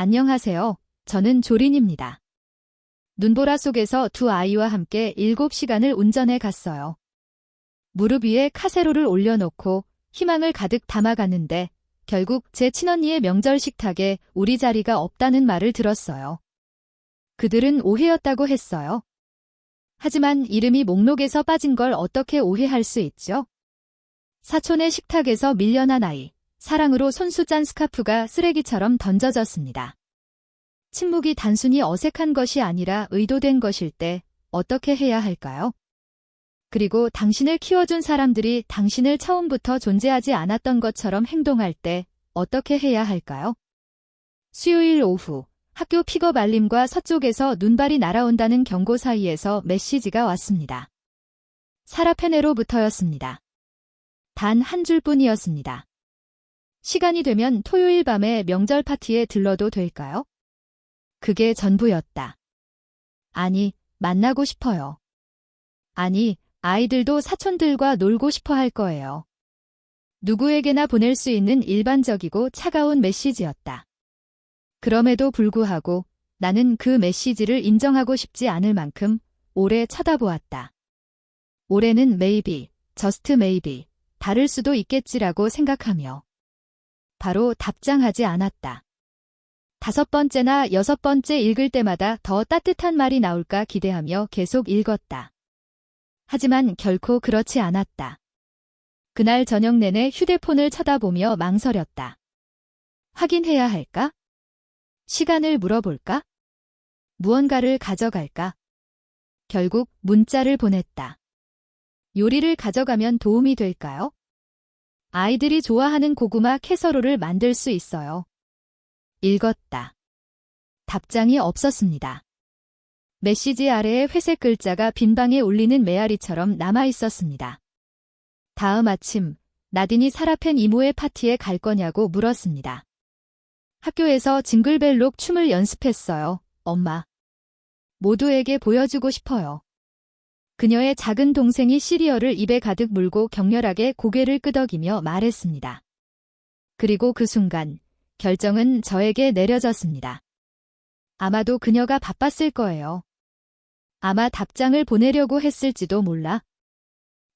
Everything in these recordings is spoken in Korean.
안녕하세요. 저는 조린입니다. 눈보라 속에서 두 아이와 함께 7시간을 운전해 갔어요. 무릎 위에 카세로를 올려놓고 희망을 가득 담아갔는데 결국 제 친언니의 명절 식탁에 우리 자리가 없다는 말을 들었어요. 그들은 오해였다고 했어요. 하지만 이름이 목록에서 빠진 걸 어떻게 오해할 수 있죠? 사촌의 식탁에서 밀려난 아이, 사랑으로 손수 짠 스카프가 쓰레기처럼 던져졌습니다. 침묵이 단순히 어색한 것이 아니라 의도된 것일 때 어떻게 해야 할까요? 그리고 당신을 키워준 사람들이 당신을 처음부터 존재하지 않았던 것처럼 행동할 때 어떻게 해야 할까요? 수요일 오후, 학교 픽업 알림과 서쪽에서 눈발이 날아온다는 경고 사이에서 메시지가 왔습니다. 사라 페네로부터였습니다. 단 한 줄뿐이었습니다. 시간이 되면 토요일 밤에 명절 파티에 들러도 될까요? 그게 전부였다. 아니, 만나고 싶어요. 아니, 아이들도 사촌들과 놀고 싶어 할 거예요. 누구에게나 보낼 수 있는 일반적이고 차가운 메시지였다. 그럼에도 불구하고 나는 그 메시지를 인정하고 싶지 않을 만큼 오래 쳐다보았다. 올해는 maybe, just maybe, 다를 수도 있겠지라고 생각하며 바로 답장하지 않았다. 5번째나 6번째 읽을 때마다 더 따뜻한 말이 나올까 기대하며 계속 읽었다. 하지만 결코 그렇지 않았다. 그날 저녁 내내 휴대폰을 쳐다보며 망설였다. 확인해야 할까? 시간을 물어볼까? 무언가를 가져갈까? 결국 문자를 보냈다. 요리를 가져가면 도움이 될까요? 아이들이 좋아하는 고구마 캐서롤을 만들 수 있어요. 읽었다. 답장이 없었습니다. 메시지 아래에 회색 글자가 빈방에 울리는 메아리처럼 남아있었습니다. 다음 아침, 나딘이 사라펜 이모의 파티에 갈 거냐고 물었습니다. 학교에서 징글벨록 춤을 연습했어요, 엄마. 모두에게 보여주고 싶어요. 그녀의 작은 동생이 시리얼을 입에 가득 물고 격렬하게 고개를 끄덕이며 말했습니다. 그리고 그 순간, 결정은 저에게 내려졌습니다. 아마도 그녀가 바빴을 거예요. 아마 답장을 보내려고 했을지도 몰라.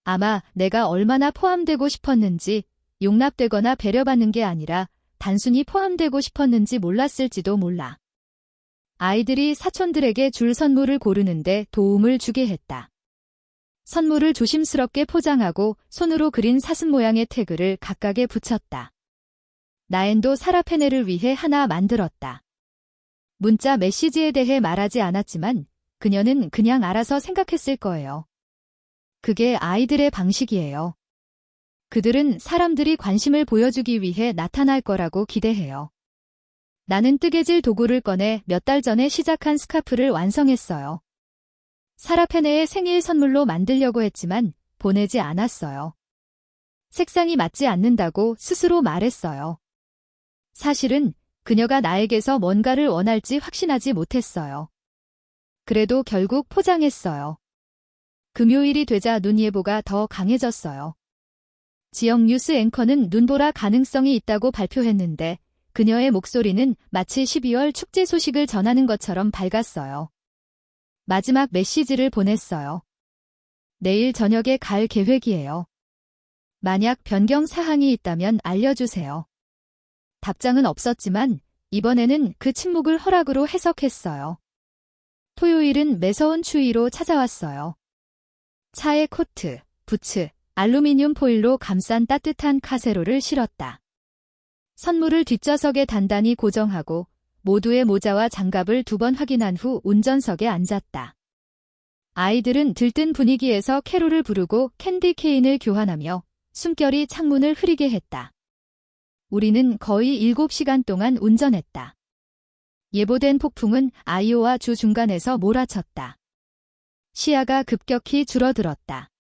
아마 내가 얼마나 포함되고 싶었는지, 용납되거나 배려받는 게 아니라 단순히 포함되고 싶었는지 몰랐을지도 몰라. 아이들이 사촌들에게 줄 선물을 고르는데 도움을 주게 했다. 선물을 조심스럽게 포장하고 손으로 그린 사슴 모양의 태그를 각각에 붙였다. 나엔도 사라페네를 위해 하나 만들었다. 문자 메시지에 대해 말하지 않았지만 그녀는 그냥 알아서 생각했을 거예요. 그게 아이들의 방식이에요. 그들은 사람들이 관심을 보여주기 위해 나타날 거라고 기대해요. 나는 뜨개질 도구를 꺼내 몇 달 전에 시작한 스카프를 완성했어요. 사라페네의 생일 선물로 만들려고 했지만 보내지 않았어요. 색상이 맞지 않는다고 스스로 말했어요. 사실은 그녀가 나에게서 뭔가를 원할지 확신하지 못했어요. 그래도 결국 포장했어요. 금요일이 되자 눈 예보가 더 강해졌어요. 지역 뉴스 앵커는 눈보라 가능성이 있다고 발표했는데 그녀의 목소리는 마치 12월 축제 소식을 전하는 것처럼 밝았어요. 마지막 메시지를 보냈어요. 내일 저녁에 갈 계획이에요. 만약 변경 사항이 있다면 알려주세요. 답장은 없었지만 이번에는 그 침묵을 허락으로 해석했어요. 토요일은 매서운 추위로 찾아왔어요. 차에 코트, 부츠, 알루미늄 포일로 감싼 따뜻한 카세로를 실었다. 선물을 뒷좌석에 단단히 고정하고 모두의 모자와 장갑을 2번 확인한 후 운전석에 앉았다. 아이들은 들뜬 분위기에서 캐롤을 부르고 캔디 케인을 교환하며 숨결이 창문을 흐리게 했다. 우리는 거의 7시간 동안 운전했다. 예보된 폭풍은 아이오와 주 중간에서 몰아쳤다. 시야가 급격히 줄어들었다.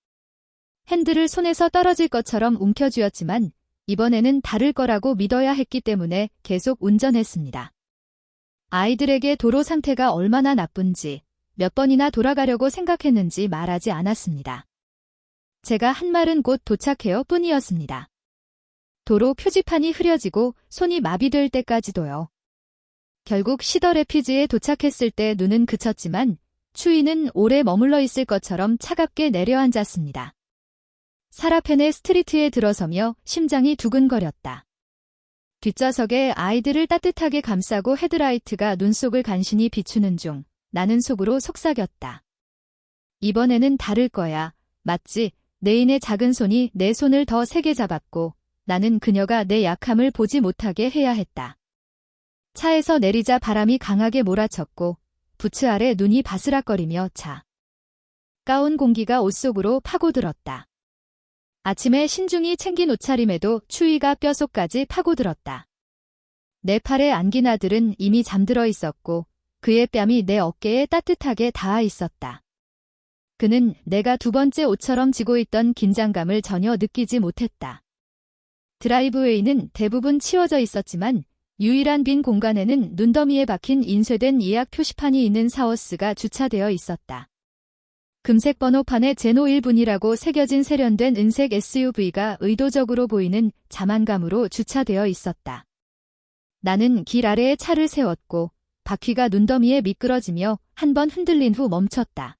핸들을 손에서 떨어질 것처럼 움켜쥐었지만 이번에는 다를 거라고 믿어야 했기 때문에 계속 운전했습니다. 아이들에게 도로 상태가 얼마나 나쁜지, 몇 번이나 돌아가려고 생각했는지 말하지 않았습니다. 제가 한 말은 곧 도착해요 뿐이었습니다. 도로 표지판이 흐려지고 손이 마비될 때까지도요. 결국 시더래피즈에 도착했을 때 눈은 그쳤지만 추위는 오래 머물러 있을 것처럼 차갑게 내려앉았습니다. 사라펜의 스트리트에 들어서며 심장이 두근거렸다. 뒷좌석에 아이들을 따뜻하게 감싸고 헤드라이트가 눈 속을 간신히 비추는 중 나는 속으로 속삭였다. 이번에는 다를 거야. 맞지? 내인의 작은 손이 내 손을 더 세게 잡았고 나는 그녀가 내 약함을 보지 못하게 해야 했다. 차에서 내리자 바람이 강하게 몰아쳤고 부츠 아래 눈이 바스락거리며 차가운 공기가 옷 속으로 파고들었다. 아침에 신중히 챙긴 옷차림에도 추위가 뼛속까지 파고들었다. 내 팔에 안긴 아들은 이미 잠들어 있었고 그의 뺨이 내 어깨에 따뜻하게 닿아 있었다. 그는 내가 두 번째 옷처럼 지고 있던 긴장감을 전혀 느끼지 못했다. 드라이브웨이는 대부분 치워져 있었지만 유일한 빈 공간에는 눈더미에 박힌 인쇄된 예약 표시판이 있는 사워스가 주차되어 있었다. 금색 번호판에 제노 1분이라고 새겨진 세련된 은색 SUV가 의도적으로 보이는 자만감으로 주차되어 있었다. 나는 길 아래에 차를 세웠고 바퀴가 눈더미에 미끄러지며 한 번 흔들린 후 멈췄다.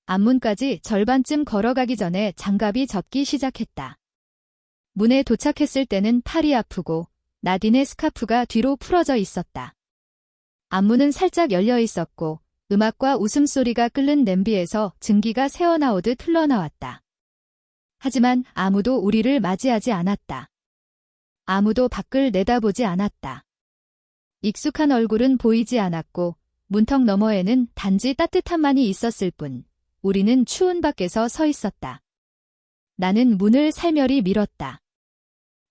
앞문까지 절반쯤 걸어가기 전에 장갑이 젖기 시작했다. 문에 도착했을 때는 팔이 아프고 나딘의 스카프가 뒤로 풀어져 있었다. 앞문은 살짝 열려 있었고 음악과 웃음소리가 끓는 냄비에서 증기가 새어나오듯 흘러나왔다. 하지만 아무도 우리를 맞이하지 않았다. 아무도 밖을 내다보지 않았다. 익숙한 얼굴은 보이지 않았고 문턱 너머에는 단지 따뜻함만이 있었을 뿐 우리는 추운 밖에서 서 있었다. 나는 문을 살며리 밀었다.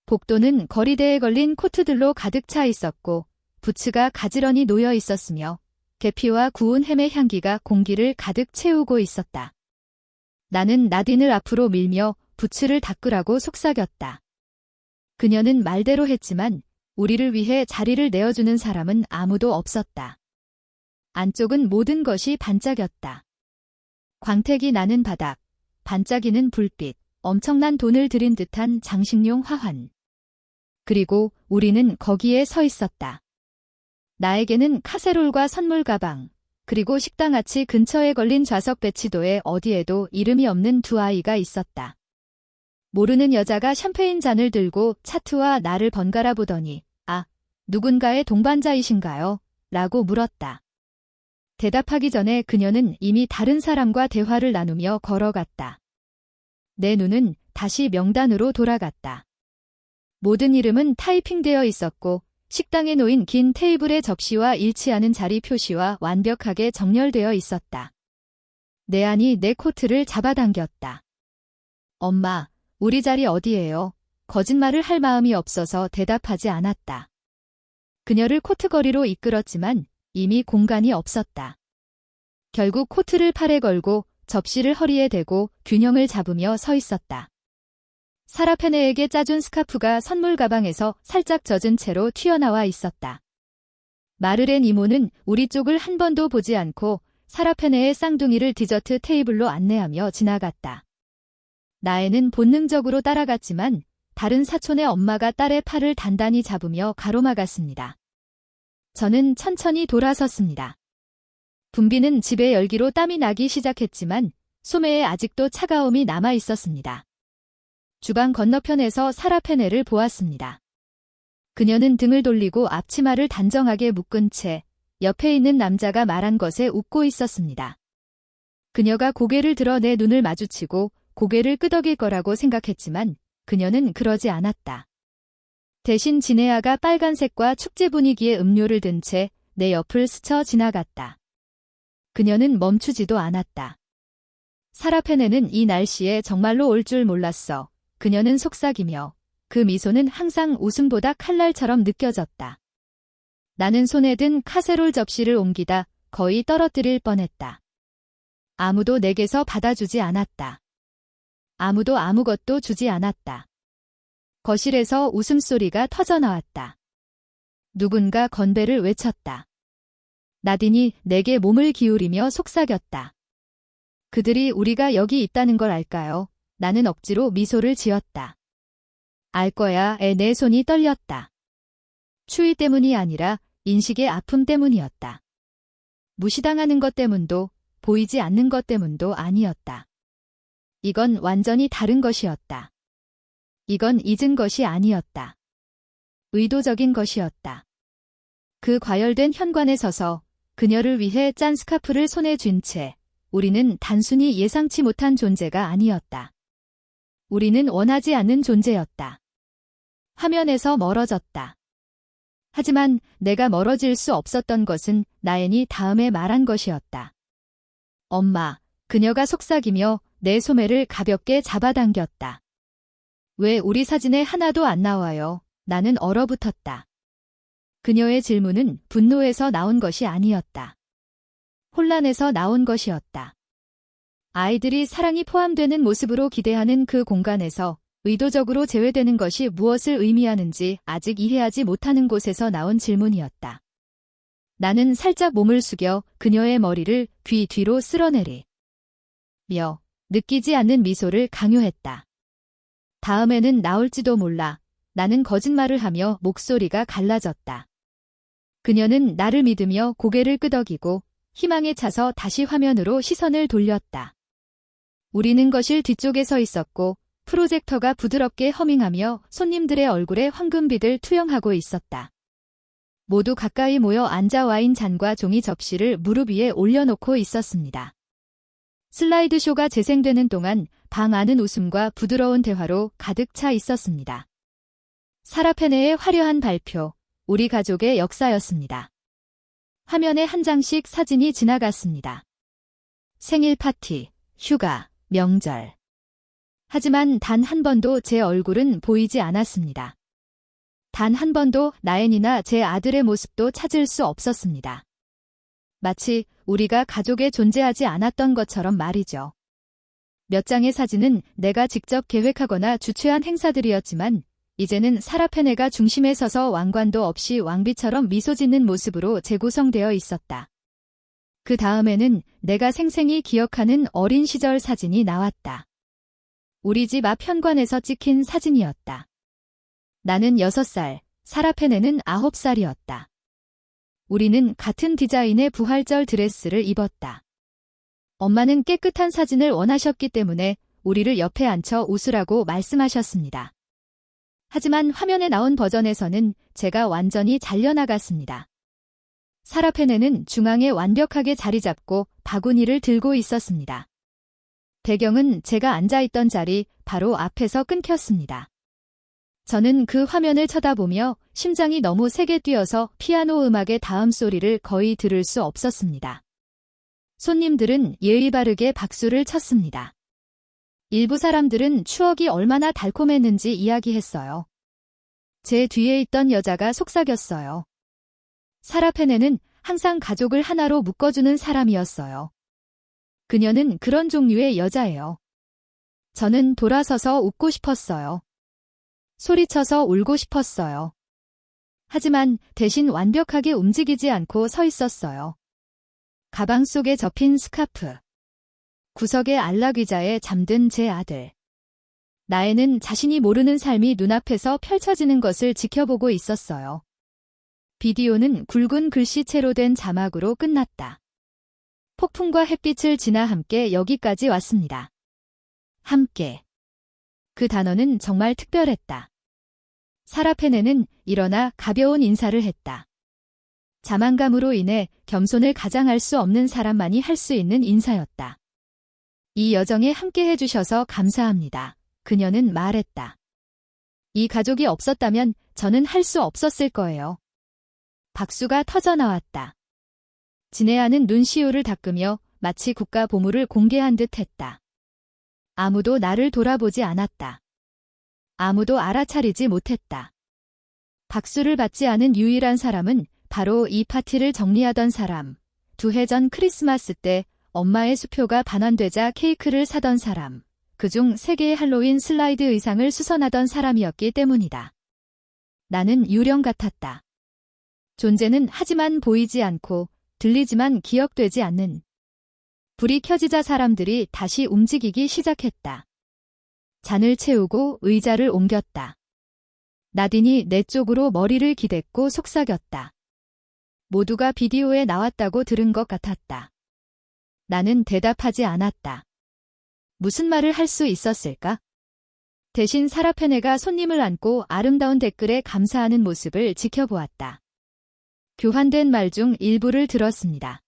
복도는 거리대에 걸린 코트들로 가득 차 있었고 부츠가 가지런히 놓여 있었으며 계피와 구운 햄의 향기가 공기를 가득 채우고 있었다. 나는 나딘을 앞으로 밀며 부츠를 닦으라고 속삭였다. 그녀는 말대로 했지만 우리를 위해 자리를 내어주는 사람은 아무도 없었다. 안쪽은 모든 것이 반짝였다. 광택이 나는 바닥, 반짝이는 불빛, 엄청난 돈을 들인 듯한 장식용 화환. 그리고 우리는 거기에 서 있었다. 나에게는 카세롤과 선물 가방, 그리고 식당 아치 근처에 걸린 좌석 배치도에 어디에도 이름이 없는 두 아이가 있었다. 모르는 여자가 샴페인 잔을 들고 차트와 나를 번갈아 보더니 누군가의 동반자이신가요? 라고 물었다. 대답하기 전에 그녀는 이미 다른 사람과 대화를 나누며 걸어갔다. 내 눈은 다시 명단으로 돌아갔다. 모든 이름은 타이핑되어 있었고 식당에 놓인 긴 테이블의 접시와 일치하는 자리 표시와 완벽하게 정렬되어 있었다. 내 안이 내 코트를 잡아당겼다. 엄마, 우리 자리 어디예요? 거짓말을 할 마음이 없어서 대답하지 않았다. 그녀를 코트거리로 이끌었지만 이미 공간이 없었다. 결국 코트를 팔에 걸고 접시를 허리에 대고 균형을 잡으며 서 있었다. 사라페네에게 짜준 스카프가 선물 가방에서 살짝 젖은 채로 튀어나와 있었다. 마르렌 이모는 우리 쪽을 한 번도 보지 않고 사라페네의 쌍둥이를 디저트 테이블로 안내하며 지나갔다. 나애는 본능적으로 따라갔지만 다른 사촌의 엄마가 딸의 팔을 단단히 잡으며 가로막았습니다. 저는 천천히 돌아섰습니다. 분비는 집의 열기로 땀이 나기 시작했지만 소매에 아직도 차가움이 남아 있었습니다. 주방 건너편에서 사라페네를 보았습니다. 그녀는 등을 돌리고 앞치마를 단정하게 묶은 채 옆에 있는 남자가 말한 것에 웃고 있었습니다. 그녀가 고개를 들어 내 눈을 마주치고 고개를 끄덕일 거라고 생각했지만 그녀는 그러지 않았다. 대신 지네아가 빨간색과 축제 분위기의 음료를 든 채 내 옆을 스쳐 지나갔다. 그녀는 멈추지도 않았다. 사라페네는 이 날씨에 정말로 올 줄 몰랐어. 그녀는 속삭이며 그 미소는 항상 웃음보다 칼날처럼 느껴졌다. 나는 손에 든 카세롤 접시를 옮기다 거의 떨어뜨릴 뻔했다. 아무도 내게서 받아주지 않았다. 아무도 아무것도 주지 않았다. 거실에서 웃음소리가 터져나왔다. 누군가 건배를 외쳤다. 나딘이 내게 몸을 기울이며 속삭였다. 그들이 우리가 여기 있다는 걸 알까요? 나는 억지로 미소를 지었다. 알 거야. 내 손이 떨렸다. 추위 때문이 아니라 인식의 아픔 때문이었다. 무시당하는 것 때문도 보이지 않는 것 때문도 아니었다. 이건 완전히 다른 것이었다. 이건 잊은 것이 아니었다. 의도적인 것이었다. 그 과열된 현관에 서서 그녀를 위해 짠 스카프를 손에 쥔 채 우리는 단순히 예상치 못한 존재가 아니었다. 우리는 원하지 않는 존재였다. 화면에서 멀어졌다. 하지만 내가 멀어질 수 없었던 것은 나연이 다음에 말한 것이었다. 엄마, 그녀가 속삭이며 내 소매를 가볍게 잡아당겼다. 왜 우리 사진에 하나도 안 나와요? 나는 얼어붙었다. 그녀의 질문은 분노에서 나온 것이 아니었다. 혼란에서 나온 것이었다. 아이들이 사랑이 포함되는 모습으로 기대하는 그 공간에서 의도적으로 제외되는 것이 무엇을 의미하는지 아직 이해하지 못하는 곳에서 나온 질문이었다. 나는 살짝 몸을 숙여 그녀의 머리를 귀 뒤로 쓸어내리. 느끼지 않는 미소를 강요했다. 다음에는 나올지도 몰라. 나는 거짓말을 하며 목소리가 갈라졌다. 그녀는 나를 믿으며 고개를 끄덕이고 희망에 차서 다시 화면으로 시선을 돌렸다. 우리는 거실 뒤쪽에 서 있었고 프로젝터가 부드럽게 허밍하며 손님들의 얼굴에 황금빛을 투영하고 있었다. 모두 가까이 모여 앉아 와인 잔과 종이 접시를 무릎 위에 올려놓고 있었습니다. 슬라이드쇼가 재생되는 동안 방 안은 웃음과 부드러운 대화로 가득 차 있었습니다. 사라 페네의 화려한 발표, 우리 가족의 역사였습니다. 화면에 한 장씩 사진이 지나갔습니다. 생일 파티, 휴가, 명절. 하지만 단 한 번도 제 얼굴은 보이지 않았습니다. 단 한 번도 나연이나 제 아들의 모습도 찾을 수 없었습니다. 마치 우리가 가족에 존재하지 않았던 것처럼 말이죠. 몇 장의 사진은 내가 직접 계획하거나 주최한 행사들이었지만 이제는 사라 페네가 중심에 서서 왕관도 없이 왕비처럼 미소 짓는 모습으로 재구성되어 있었다. 그 다음에는 내가 생생히 기억하는 어린 시절 사진이 나왔다. 우리 집 앞 현관에서 찍힌 사진이었다. 나는 6살, 사라 페네는 9살이었다. 우리는 같은 디자인의 부활절 드레스를 입었다. 엄마는 깨끗한 사진을 원하셨기 때문에 우리를 옆에 앉혀 웃으라고 말씀하셨습니다. 하지만 화면에 나온 버전에서는 제가 완전히 잘려나갔습니다. 사라 페네는 중앙에 완벽하게 자리 잡고 바구니를 들고 있었습니다. 배경은 제가 앉아있던 자리 바로 앞에서 끊겼습니다. 저는 그 화면을 쳐다보며 심장이 너무 세게 뛰어서 피아노 음악의 다음 소리를 거의 들을 수 없었습니다. 손님들은 예의 바르게 박수를 쳤습니다. 일부 사람들은 추억이 얼마나 달콤했는지 이야기했어요. 제 뒤에 있던 여자가 속삭였어요. 사라 페네는 항상 가족을 하나로 묶어주는 사람이었어요. 그녀는 그런 종류의 여자예요. 저는 돌아서서 웃고 싶었어요. 소리쳐서 울고 싶었어요. 하지만 대신 완벽하게 움직이지 않고 서 있었어요. 가방 속에 접힌 스카프. 구석에 안락의자에 잠든 제 아들. 나에는 자신이 모르는 삶이 눈앞에서 펼쳐지는 것을 지켜보고 있었어요. 비디오는 굵은 글씨체로 된 자막으로 끝났다. 폭풍과 햇빛을 지나 함께 여기까지 왔습니다. 함께. 그 단어는 정말 특별했다. 사라 페네는 일어나 가벼운 인사를 했다. 자만감으로 인해 겸손을 가장할 수 없는 사람만이 할 수 있는 인사였다. 이 여정에 함께 해주셔서 감사합니다. 그녀는 말했다. 이 가족이 없었다면 저는 할 수 없었을 거예요. 박수가 터져 나왔다. 진해아는 눈시울을 닦으며 마치 국가 보물을 공개한 듯 했다. 아무도 나를 돌아보지 않았다. 아무도 알아차리지 못했다. 박수를 받지 않은 유일한 사람은 바로 이 파티를 정리하던 사람, 2해 전 크리스마스 때 엄마의 수표가 반환되자 케이크를 사던 사람, 그중 3개의 할로윈 슬라이드 의상을 수선하던 사람이었기 때문이다. 나는 유령 같았다. 존재는 하지만 보이지 않고 들리지만 기억되지 않는. 불이 켜지자 사람들이 다시 움직이기 시작했다. 잔을 채우고 의자를 옮겼다. 나딘이 내 쪽으로 머리를 기댔고 속삭였다. 모두가 비디오에 나왔다고 들은 것 같았다. 나는 대답하지 않았다. 무슨 말을 할 수 있었을까? 대신 사라페네가 손님을 안고 아름다운 댓글에 감사하는 모습을 지켜보았다. 교환된 말 중 일부를 들었습니다.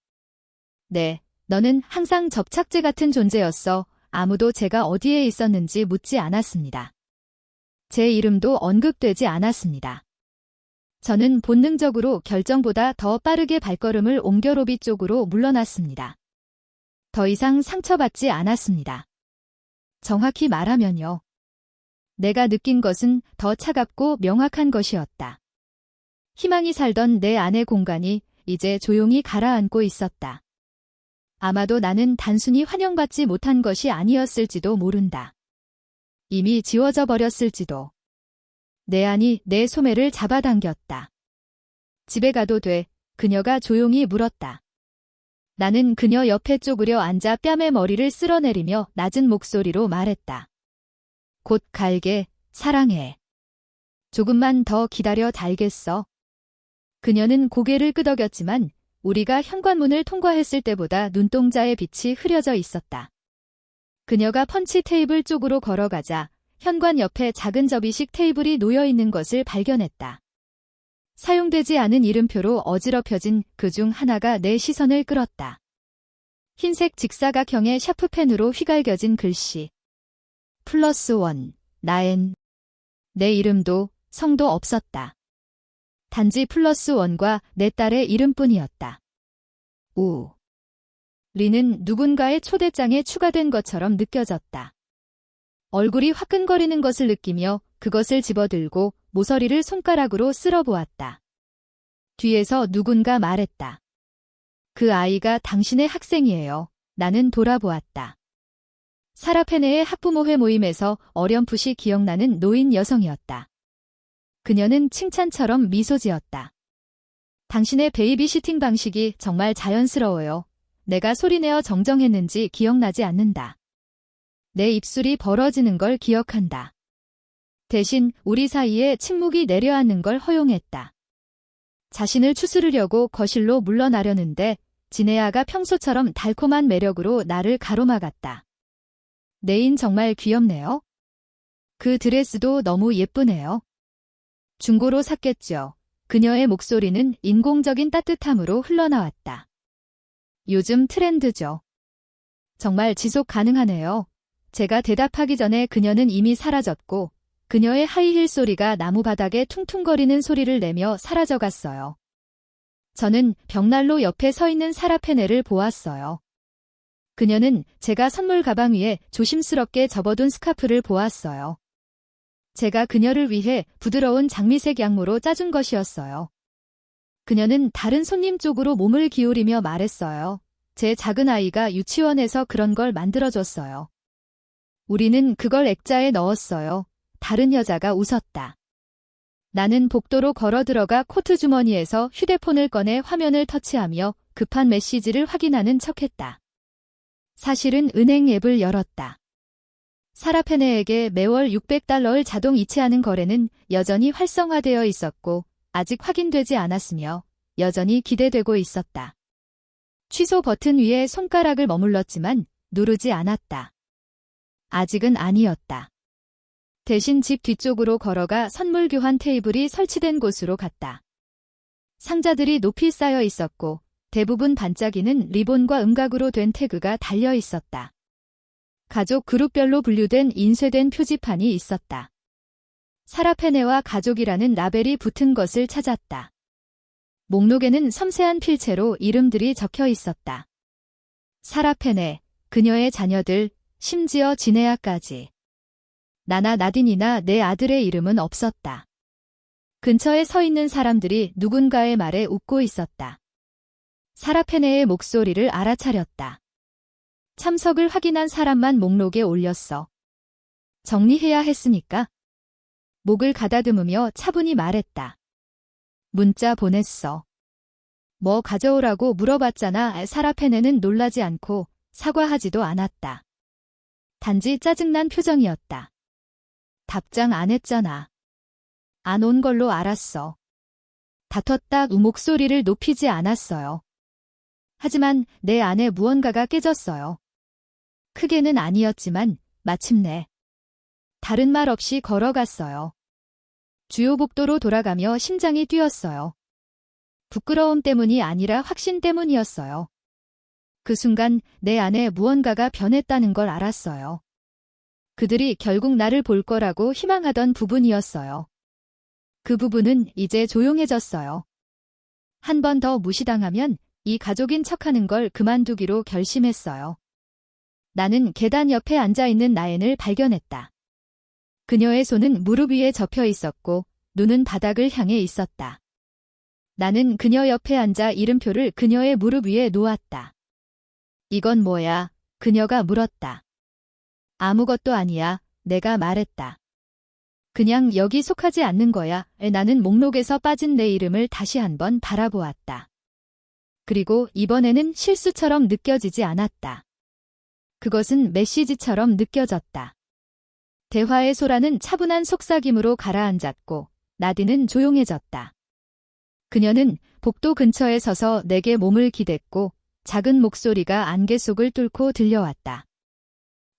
네, 너는 항상 접착제 같은 존재였어. 아무도 제가 어디에 있었는지 묻지 않았습니다. 제 이름도 언급되지 않았습니다. 저는 본능적으로 결정보다 더 빠르게 발걸음을 옮겨 로비 쪽으로 물러났습니다. 더 이상 상처받지 않았습니다. 정확히 말하면요. 내가 느낀 것은 더 차갑고 명확한 것이었다. 희망이 살던 내 안의 공간이 이제 조용히 가라앉고 있었다. 아마도 나는 단순히 환영받지 못한 것이 아니었을지도 모른다. 이미 지워져 버렸을지도. 내 안이 내 소매를 잡아당겼다. 집에 가도 돼. 그녀가 조용히 물었다. 나는 그녀 옆에 쪼그려 앉아 뺨에 머리를 쓸어내리며 낮은 목소리로 말했다. 곧 갈게, 사랑해. 조금만 더 기다려 달겠어. 그녀는 고개를 끄덕였지만 우리가 현관문을 통과했을 때보다 눈동자의 빛이 흐려져 있었다. 그녀가 펀치 테이블 쪽으로 걸어가자 현관 옆에 작은 접이식 테이블이 놓여 있는 것을 발견했다. 사용되지 않은 이름표로 어지럽혀진 그 중 하나가 내 시선을 끌었다. 흰색 직사각형의 샤프펜으로 휘갈겨진 글씨. +1, 나엔. 내 이름도 성도 없었다. 단지 +1과 내 딸의 이름뿐이었다. 우. 리는 누군가의 초대장에 추가된 것처럼 느껴졌다. 얼굴이 화끈거리는 것을 느끼며 그것을 집어들고 모서리를 손가락으로 쓸어보았다. 뒤에서 누군가 말했다. 그 아이가 당신의 학생이에요. 나는 돌아보았다. 사라페네의 학부모회 모임에서 어렴풋이 기억나는 노인 여성이었다. 그녀는 칭찬처럼 미소 지었다. 당신의 베이비시팅 방식이 정말 자연스러워요. 내가 소리내어 정정했는지 기억나지 않는다. 내 입술이 벌어지는 걸 기억한다. 대신 우리 사이에 침묵이 내려앉는 걸 허용했다. 자신을 추스르려고 거실로 물러나려는데 지네아가 평소처럼 달콤한 매력으로 나를 가로막았다. 네인 정말 귀엽네요. 그 드레스도 너무 예쁘네요. 중고로 샀겠죠. 그녀의 목소리는 인공적인 따뜻함으로 흘러나왔다. 요즘 트렌드죠. 정말 지속 가능하네요. 제가 대답하기 전에 그녀는 이미 사라졌고 그녀의 하이힐 소리가 나무 바닥에 퉁퉁거리는 소리를 내며 사라져갔어요. 저는 벽난로 옆에 서 있는 사라페네를 보았어요. 그녀는 제가 선물 가방 위에 조심스럽게 접어둔 스카프를 보았어요. 제가 그녀를 위해 부드러운 장미색 양모로 짜준 것이었어요. 그녀는 다른 손님 쪽으로 몸을 기울이며 말했어요. 제 작은 아이가 유치원에서 그런 걸 만들어줬어요. 우리는 그걸 액자에 넣었어요. 다른 여자가 웃었다. 나는 복도로 걸어 들어가 코트 주머니에서 휴대폰을 꺼내 화면을 터치하며 급한 메시지를 확인하는 척했다. 사실은 은행 앱을 열었다. 사라페네에게 매월 $600를 자동 이체하는 거래는 여전히 활성화되어 있었고 아직 확인되지 않았으며 여전히 기대되고 있었다. 취소 버튼 위에 손가락을 머물렀지만 누르지 않았다. 아직은 아니었다. 대신 집 뒤쪽으로 걸어가 선물 교환 테이블이 설치된 곳으로 갔다. 상자들이 높이 쌓여 있었고 대부분 반짝이는 리본과 음각으로 된 태그가 달려 있었다. 가족 그룹별로 분류된 인쇄된 표지판이 있었다. 사라페네와 가족이라는 라벨이 붙은 것을 찾았다. 목록에는 섬세한 필체로 이름들이 적혀 있었다. 사라페네, 그녀의 자녀들, 심지어 지네아까지. 나나 나딘이나 내 아들의 이름은 없었다. 근처에 서 있는 사람들이 누군가의 말에 웃고 있었다. 사라페네의 목소리를 알아차렸다. 참석을 확인한 사람만 목록에 올렸어. 정리해야 했으니까. 목을 가다듬으며 차분히 말했다. 문자 보냈어. 뭐 가져오라고 물어봤잖아. 사라페네는 놀라지 않고 사과하지도 않았다. 단지 짜증난 표정이었다. 답장 안 했잖아. 안 온 걸로 알았어. 다퉜다 목소리를 높이지 않았어요. 하지만 내 안에 무언가가 깨졌어요. 크게는 아니었지만 마침내 다른 말 없이 걸어갔어요. 주요 복도로 돌아가며 심장이 뛰었어요. 부끄러움 때문이 아니라 확신 때문이었어요. 그 순간 내 안에 무언가가 변했다는 걸 알았어요. 그들이 결국 나를 볼 거라고 희망하던 부분이었어요. 그 부분은 이제 조용해졌어요. 한 번 더 무시당하면 이 가족인 척하는 걸 그만두기로 결심했어요. 나는 계단 옆에 앉아있는 나엔을 발견했다. 그녀의 손은 무릎 위에 접혀 있었고 눈은 바닥을 향해 있었다. 나는 그녀 옆에 앉아 이름표를 그녀의 무릎 위에 놓았다. 이건 뭐야? 그녀가 물었다. 아무것도 아니야. 내가 말했다. 그냥 여기 속하지 않는 거야. 나는 목록에서 빠진 내 이름을 다시 한번 바라보았다. 그리고 이번에는 실수처럼 느껴지지 않았다. 그것은 메시지처럼 느껴졌다. 대화의 소라는 차분한 속삭임으로 가라앉았고 나디는 조용해졌다. 그녀는 복도 근처에 서서 내게 몸을 기댔고 작은 목소리가 안개 속을 뚫고 들려왔다.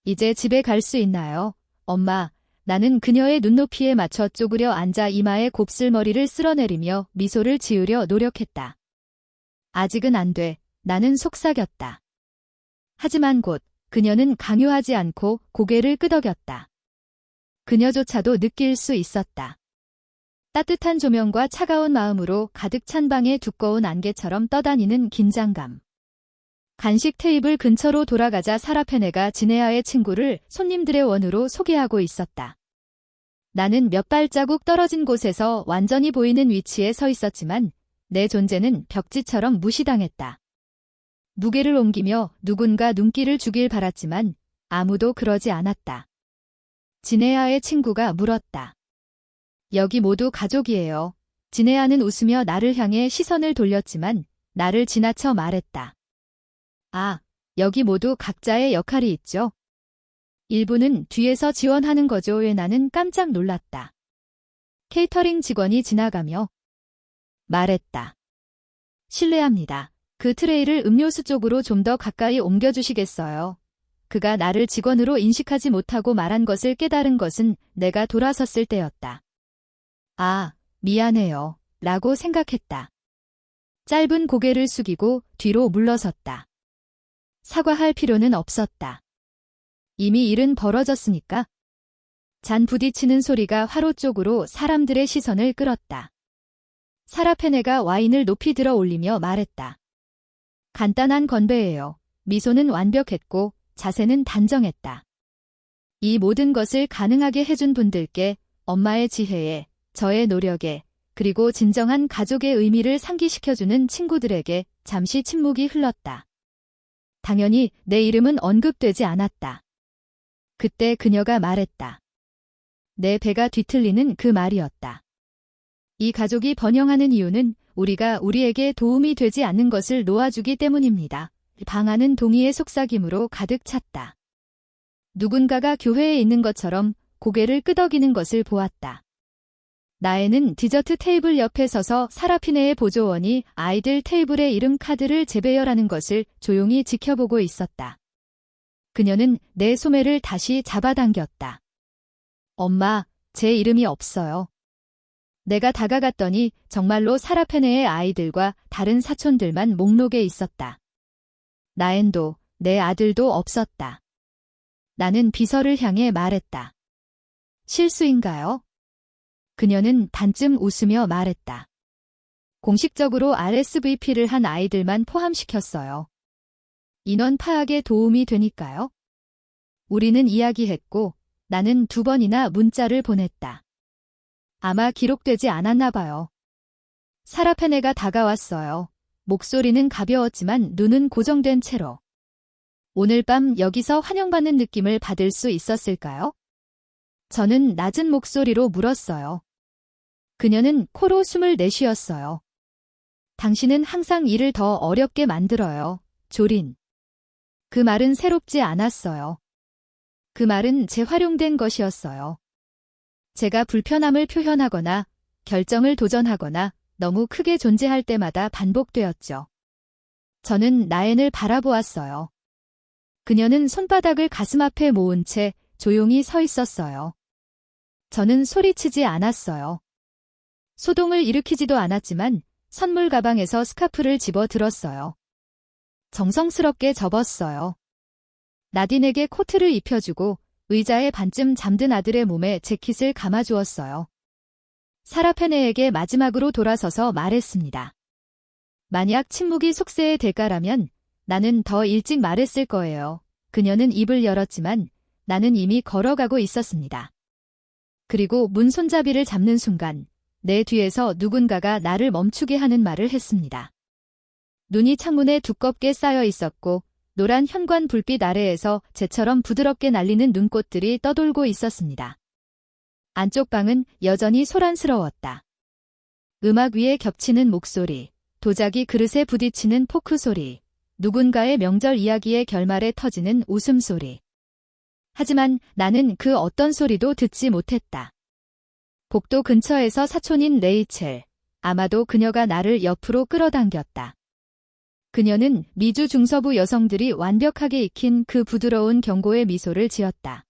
이제 집에 갈 수 있나요? 엄마. 나는 그녀의 눈높이에 맞춰 쪼그려 앉아 이마에 곱슬머리를 쓸어내리며 미소를 지으려 노력했다. 아직은 안 돼. 나는 속삭였다. 하지만 곧 그녀는 강요하지 않고 고개를 끄덕였다. 그녀조차도 느낄 수 있었다. 따뜻한 조명과 차가운 마음으로 가득 찬 방에 두꺼운 안개처럼 떠다니는 긴장감. 간식 테이블 근처로 돌아가자 사라페네가 지네아의 친구를 손님들의 원으로 소개하고 있었다. 나는 몇 발자국 떨어진 곳에서 완전히 보이는 위치에 서 있었지만 내 존재는 벽지처럼 무시당했다. 무게를 옮기며 누군가 눈길을 주길 바랐지만 아무도 그러지 않았다. 지네아의 친구가 물었다. 여기 모두 가족이에요. 지네아는 웃으며 나를 향해 시선을 돌렸지만 나를 지나쳐 말했다. 아, 여기 모두 각자의 역할이 있죠. 일부는 뒤에서 지원하는 거죠. 왜 나는 깜짝 놀랐다. 케이터링 직원이 지나가며 말했다. 실례합니다. 그 트레이를 음료수 쪽으로 좀 더 가까이 옮겨주시겠어요? 그가 나를 직원으로 인식하지 못하고 말한 것을 깨달은 것은 내가 돌아섰을 때였다. 아, 미안해요. 라고 생각했다. 짧은 고개를 숙이고 뒤로 물러섰다. 사과할 필요는 없었다. 이미 일은 벌어졌으니까. 잔 부딪히는 소리가 화로 쪽으로 사람들의 시선을 끌었다. 사라페네가 와인을 높이 들어 올리며 말했다. 간단한 건배예요. 미소는 완벽했고 자세는 단정했다. 이 모든 것을 가능하게 해준 분들께 엄마의 지혜에, 저의 노력에, 그리고 진정한 가족의 의미를 상기시켜주는 친구들에게 잠시 침묵이 흘렀다. 당연히 내 이름은 언급되지 않았다. 그때 그녀가 말했다. 내 배가 뒤틀리는 그 말이었다. 이 가족이 번영하는 이유는 우리가 우리에게 도움이 되지 않는 것을 놓아주기 때문입니다. 방 안은 동의의 속삭임으로 가득 찼다. 누군가가 교회에 있는 것처럼 고개를 끄덕이는 것을 보았다. 나에는 디저트 테이블 옆에 서서 사라피네의 보조원이 아이들 테이블의 이름 카드를 재배열하는 것을 조용히 지켜보고 있었다. 그녀는 내 소매를 다시 잡아당겼다. 엄마, 제 이름이 없어요. 내가 다가갔더니 정말로 사라페네의 아이들과 다른 사촌들만 목록에 있었다. 나엔도, 내 아들도 없었다. 나는 비서를 향해 말했다. 실수인가요? 그녀는 반쯤 웃으며 말했다. 공식적으로 RSVP를 한 아이들만 포함시켰어요. 인원 파악에 도움이 되니까요. 우리는 이야기했고 나는 2번이나 문자를 보냈다. 아마 기록되지 않았나 봐요. 사라페네가 다가왔어요. 목소리는 가벼웠지만 눈은 고정된 채로. 오늘 밤 여기서 환영받는 느낌을 받을 수 있었을까요? 저는 낮은 목소리로 물었어요. 그녀는 코로 숨을 내쉬었어요. 당신은 항상 일을 더 어렵게 만들어요, 조린. 그 말은 새롭지 않았어요. 그 말은 재활용된 것이었어요. 제가 불편함을 표현하거나 결정을 도전하거나 너무 크게 존재할 때마다 반복되었죠. 저는 나엔을 바라보았어요. 그녀는 손바닥을 가슴 앞에 모은 채 조용히 서 있었어요. 저는 소리치지 않았어요. 소동을 일으키지도 않았지만 선물 가방에서 스카프를 집어 들었어요. 정성스럽게 접었어요. 나딘에게 코트를 입혀주고 의자에 반쯤 잠든 아들의 몸에 재킷을 감아주었어요. 사라페네에게 마지막으로 돌아서서 말했습니다. 만약 침묵이 속세의 대가라면 나는 더 일찍 말했을 거예요. 그녀는 입을 열었지만 나는 이미 걸어가고 있었습니다. 그리고 문 손잡이를 잡는 순간 내 뒤에서 누군가가 나를 멈추게 하는 말을 했습니다. 눈이 창문에 두껍게 쌓여 있었고 노란 현관 불빛 아래에서 재처럼 부드럽게 날리는 눈꽃들이 떠돌고 있었습니다. 안쪽 방은 여전히 소란스러웠다. 음악 위에 겹치는 목소리, 도자기 그릇에 부딪히는 포크 소리, 누군가의 명절 이야기의 결말에 터지는 웃음소리. 하지만 나는 그 어떤 소리도 듣지 못했다. 복도 근처에서 사촌인 레이첼, 아마도 그녀가 나를 옆으로 끌어당겼다. 그녀는 미주 중서부 여성들이 완벽하게 익힌 그 부드러운 경고의 미소를 지었다.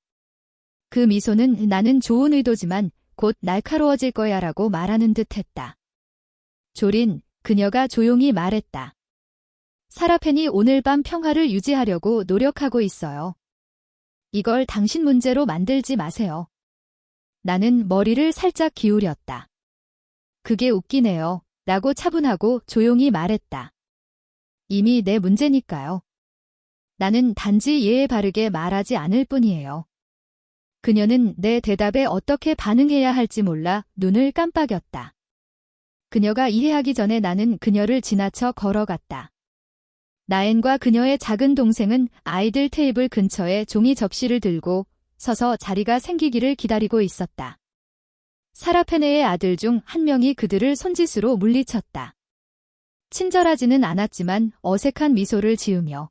그 미소는 나는 좋은 의도지만 곧 날카로워질 거야 라고 말하는 듯 했다. 조린, 그녀가 조용히 말했다. 사라펜이 오늘 밤 평화를 유지하려고 노력하고 있어요. 이걸 당신 문제로 만들지 마세요. 나는 머리를 살짝 기울였다. 그게 웃기네요. 라고 차분하고 조용히 말했다. 이미 내 문제니까요. 나는 단지 예에 바르게 말하지 않을 뿐이에요. 그녀는 내 대답에 어떻게 반응해야 할지 몰라 눈을 깜빡였다. 그녀가 이해하기 전에 나는 그녀를 지나쳐 걸어갔다. 나엔과 그녀의 작은 동생은 아이들 테이블 근처에 종이 접시를 들고 서서 자리가 생기기를 기다리고 있었다. 사라페네의 아들 중 한 명이 그들을 손짓으로 물리쳤다. 친절하지는 않았지만 어색한 미소를 지으며.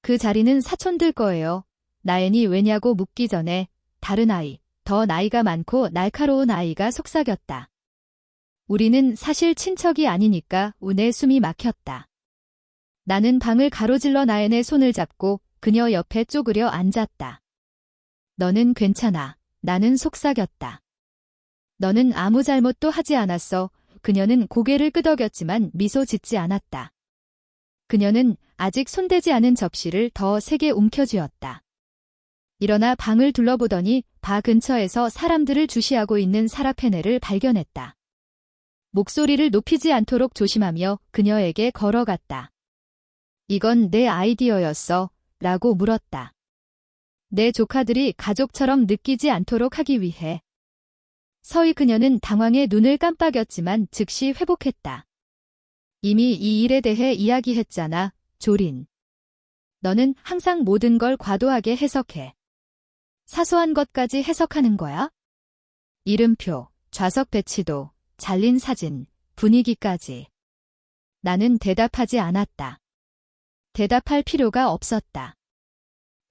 그 자리는 사촌들 거예요. 나엔이 왜냐고 묻기 전에 다른 아이, 더 나이가 많고 날카로운 아이가 속삭였다. 우리는 사실 친척이 아니니까 운에 숨이 막혔다. 나는 방을 가로질러 나엔의 손을 잡고 그녀 옆에 쪼그려 앉았다. 너는 괜찮아. 나는 속삭였다. 너는 아무 잘못도 하지 않았어. 그녀는 고개를 끄덕였지만 미소 짓지 않았다. 그녀는 아직 손대지 않은 접시를 더 세게 움켜쥐었다. 일어나 방을 둘러보더니 바 근처에서 사람들을 주시하고 있는 사라페네를 발견했다. 목소리를 높이지 않도록 조심하며 그녀에게 걸어갔다. 이건 내 아이디어였어. 라고 물었다. 내 조카들이 가족처럼 느끼지 않도록 하기 위해. 서히 그녀는 당황해 눈을 깜빡였지만 즉시 회복했다. 이미 이 일에 대해 이야기했잖아, 조린. 너는 항상 모든 걸 과도하게 해석해. 사소한 것까지 해석하는 거야? 이름표, 좌석 배치도, 잘린 사진, 분위기까지. 나는 대답하지 않았다. 대답할 필요가 없었다.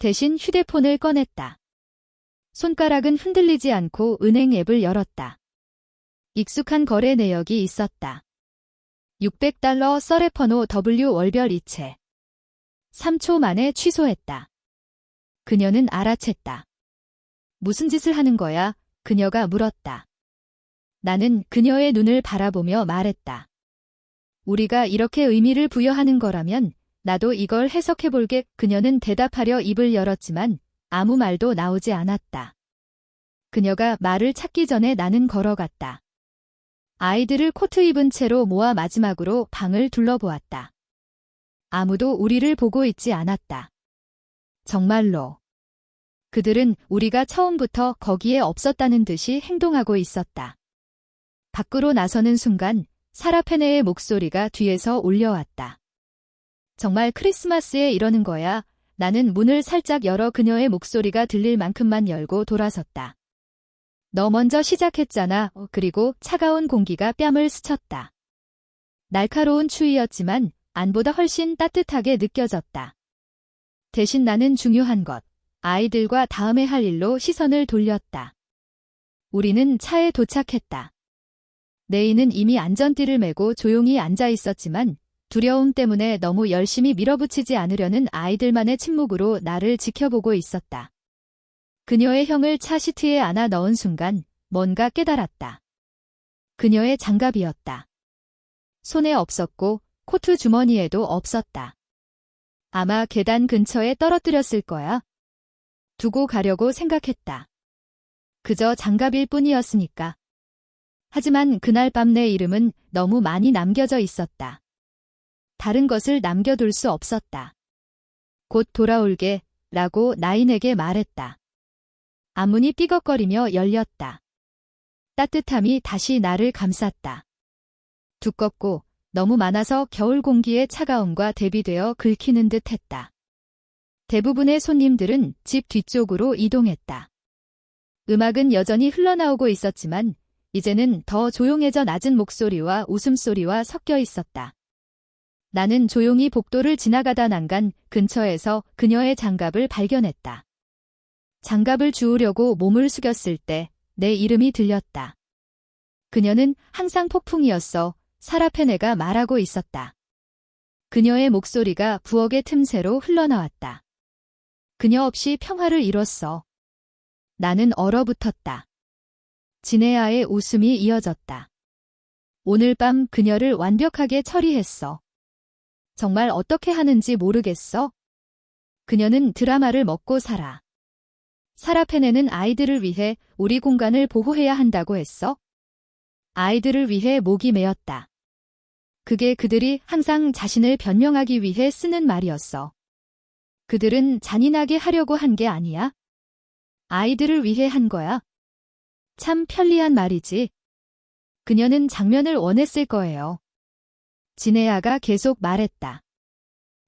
대신 휴대폰을 꺼냈다. 손가락은 흔들리지 않고 은행 앱을 열었다. 익숙한 거래 내역이 있었다. $600 서레퍼노 W 월별 이체. 3초 만에 취소했다. 그녀는 알아챘다. 무슨 짓을 하는 거야? 그녀가 물었다. 나는 그녀의 눈을 바라보며 말했다. 우리가 이렇게 의미를 부여하는 거라면 나도 이걸 해석해볼게. 그녀는 대답하려 입을 열었지만 아무 말도 나오지 않았다. 그녀가 말을 찾기 전에 나는 걸어갔다. 아이들을 코트 입은 채로 모아 마지막으로 방을 둘러보았다. 아무도 우리를 보고 있지 않았다. 정말로. 그들은 우리가 처음부터 거기에 없었다는 듯이 행동하고 있었다. 밖으로 나서는 순간 사라페네의 목소리가 뒤에서 울려왔다. 정말 크리스마스에 이러는 거야. 나는 문을 살짝 열어 그녀의 목소리가 들릴 만큼만 열고 돌아섰다. 너 먼저 시작했잖아. 그리고 차가운 공기가 뺨을 스쳤다. 날카로운 추위였지만 안보다 훨씬 따뜻하게 느껴졌다. 대신 나는 중요한 것, 아이들과 다음에 할 일로 시선을 돌렸다. 우리는 차에 도착했다. 내인은 이미 안전띠를 메고 조용히 앉아 있었지만 두려움 때문에 너무 열심히 밀어붙이지 않으려는 아이들만의 침묵으로 나를 지켜보고 있었다. 그녀의 형을 차 시트에 안아 넣은 순간 뭔가 깨달았다. 그녀의 장갑이었다. 손에 없었고 코트 주머니에도 없었다. 아마 계단 근처에 떨어뜨렸을 거야. 두고 가려고 생각했다. 그저 장갑일 뿐이었으니까. 하지만 그날 밤 내 이름은 너무 많이 남겨져 있었다. 다른 것을 남겨둘 수 없었다. 곧 돌아올게 라고 나인에게 말했다. 앞문이 삐걱거리며 열렸다. 따뜻함이 다시 나를 감쌌다. 두껍고 너무 많아서 겨울 공기의 차가움과 대비되어 긁히는 듯 했다. 대부분의 손님들은 집 뒤쪽으로 이동했다. 음악은 여전히 흘러나오고 있었지만 이제는 더 조용해져 낮은 목소리와 웃음소리와 섞여 있었다. 나는 조용히 복도를 지나가다 난간 근처에서 그녀의 장갑을 발견했다. 장갑을 주우려고 몸을 숙였을 때 내 이름이 들렸다. 그녀는 항상 폭풍이었어. 사라페네가 말하고 있었다. 그녀의 목소리가 부엌의 틈새로 흘러나왔다. 그녀 없이 평화를 이뤘어. 나는 얼어붙었다. 지네아의 웃음이 이어졌다. 오늘 밤 그녀를 완벽하게 처리했어. 정말 어떻게 하는지 모르겠어. 그녀는 드라마를 먹고 살아. 사라페네는 아이들을 위해 우리 공간을 보호해야 한다고 했어. 아이들을 위해 목이 메었다. 그게 그들이 항상 자신을 변명하기 위해 쓰는 말이었어. 그들은 잔인하게 하려고 한 게 아니야. 아이들을 위해 한 거야. 참 편리한 말이지. 그녀는 장면을 원했을 거예요. 지네아가 계속 말했다.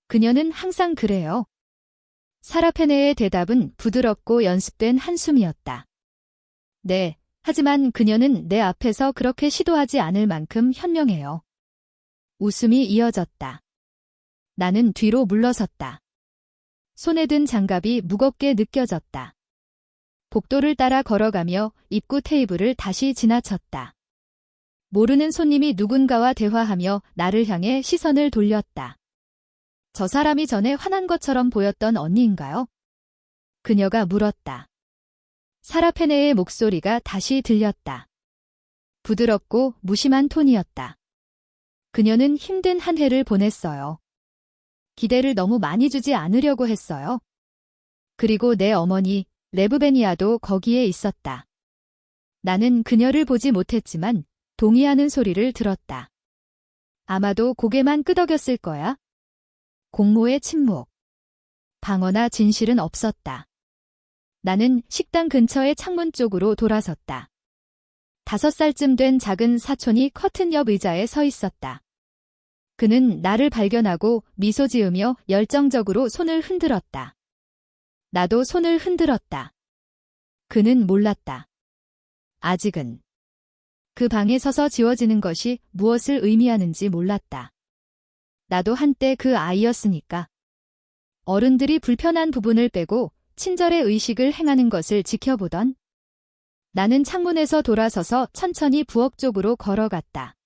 그녀는 항상 그래요. 사라페네의 대답은 부드럽고 연습된 한숨이었다. 네, 하지만 그녀는 내 앞에서 그렇게 시도하지 않을 만큼 현명해요. 웃음이 이어졌다. 나는 뒤로 물러섰다. 손에 든 장갑이 무겁게 느껴졌다. 복도를 따라 걸어가며 입구 테이블을 다시 지나쳤다. 모르는 손님이 누군가와 대화하며 나를 향해 시선을 돌렸다. 저 사람이 전에 화난 것처럼 보였던 언니인가요? 그녀가 물었다. 사라페네의 목소리가 다시 들렸다. 부드럽고 무심한 톤이었다. 그녀는 힘든 한 해를 보냈어요. 기대를 너무 많이 주지 않으려고 했어요. 그리고 내 어머니, 레브베니아도 거기에 있었다. 나는 그녀를 보지 못했지만 동의하는 소리를 들었다. 아마도 고개만 끄덕였을 거야. 공모의 침묵. 방어나 진실은 없었다. 나는 식당 근처의 창문 쪽으로 돌아섰다. 5살쯤 된 작은 사촌이 커튼 옆 의자에 서 있었다. 그는 나를 발견하고 미소 지으며 열정적으로 손을 흔들었다. 나도 손을 흔들었다. 그는 몰랐다. 아직은. 그 방에 서서 지워지는 것이 무엇을 의미하는지 몰랐다. 나도 한때 그 아이였으니까. 어른들이 불편한 부분을 빼고 친절의 의식을 행하는 것을 지켜보던. 나는 창문에서 돌아서서 천천히 부엌 쪽으로 걸어갔다.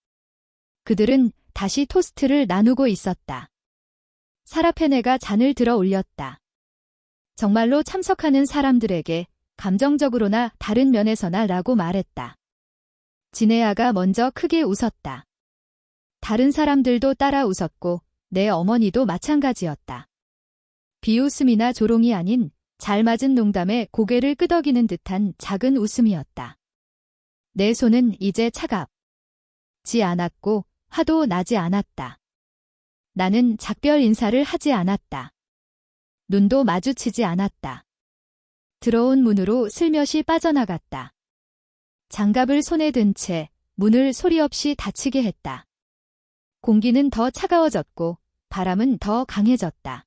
그들은 다시 토스트를 나누고 있었다. 사라페네가 잔을 들어 올렸다. 정말로 참석하는 사람들에게 감정적으로나 다른 면에서나 라고 말했다. 지네아가 먼저 크게 웃었다. 다른 사람들도 따라 웃었고 내 어머니도 마찬가지였다. 비웃음이나 조롱이 아닌 잘 맞은 농담에 고개를 끄덕이는 듯한 작은 웃음이었다. 내 손은 이제 차갑지 않았고 화도 나지 않았다. 나는 작별 인사를 하지 않았다. 눈도 마주치지 않았다. 들어온 문으로 슬며시 빠져나갔다. 장갑을 손에 든 채 문을 소리 없이 닫히게 했다. 공기는 더 차가워졌고 바람은 더 강해졌다.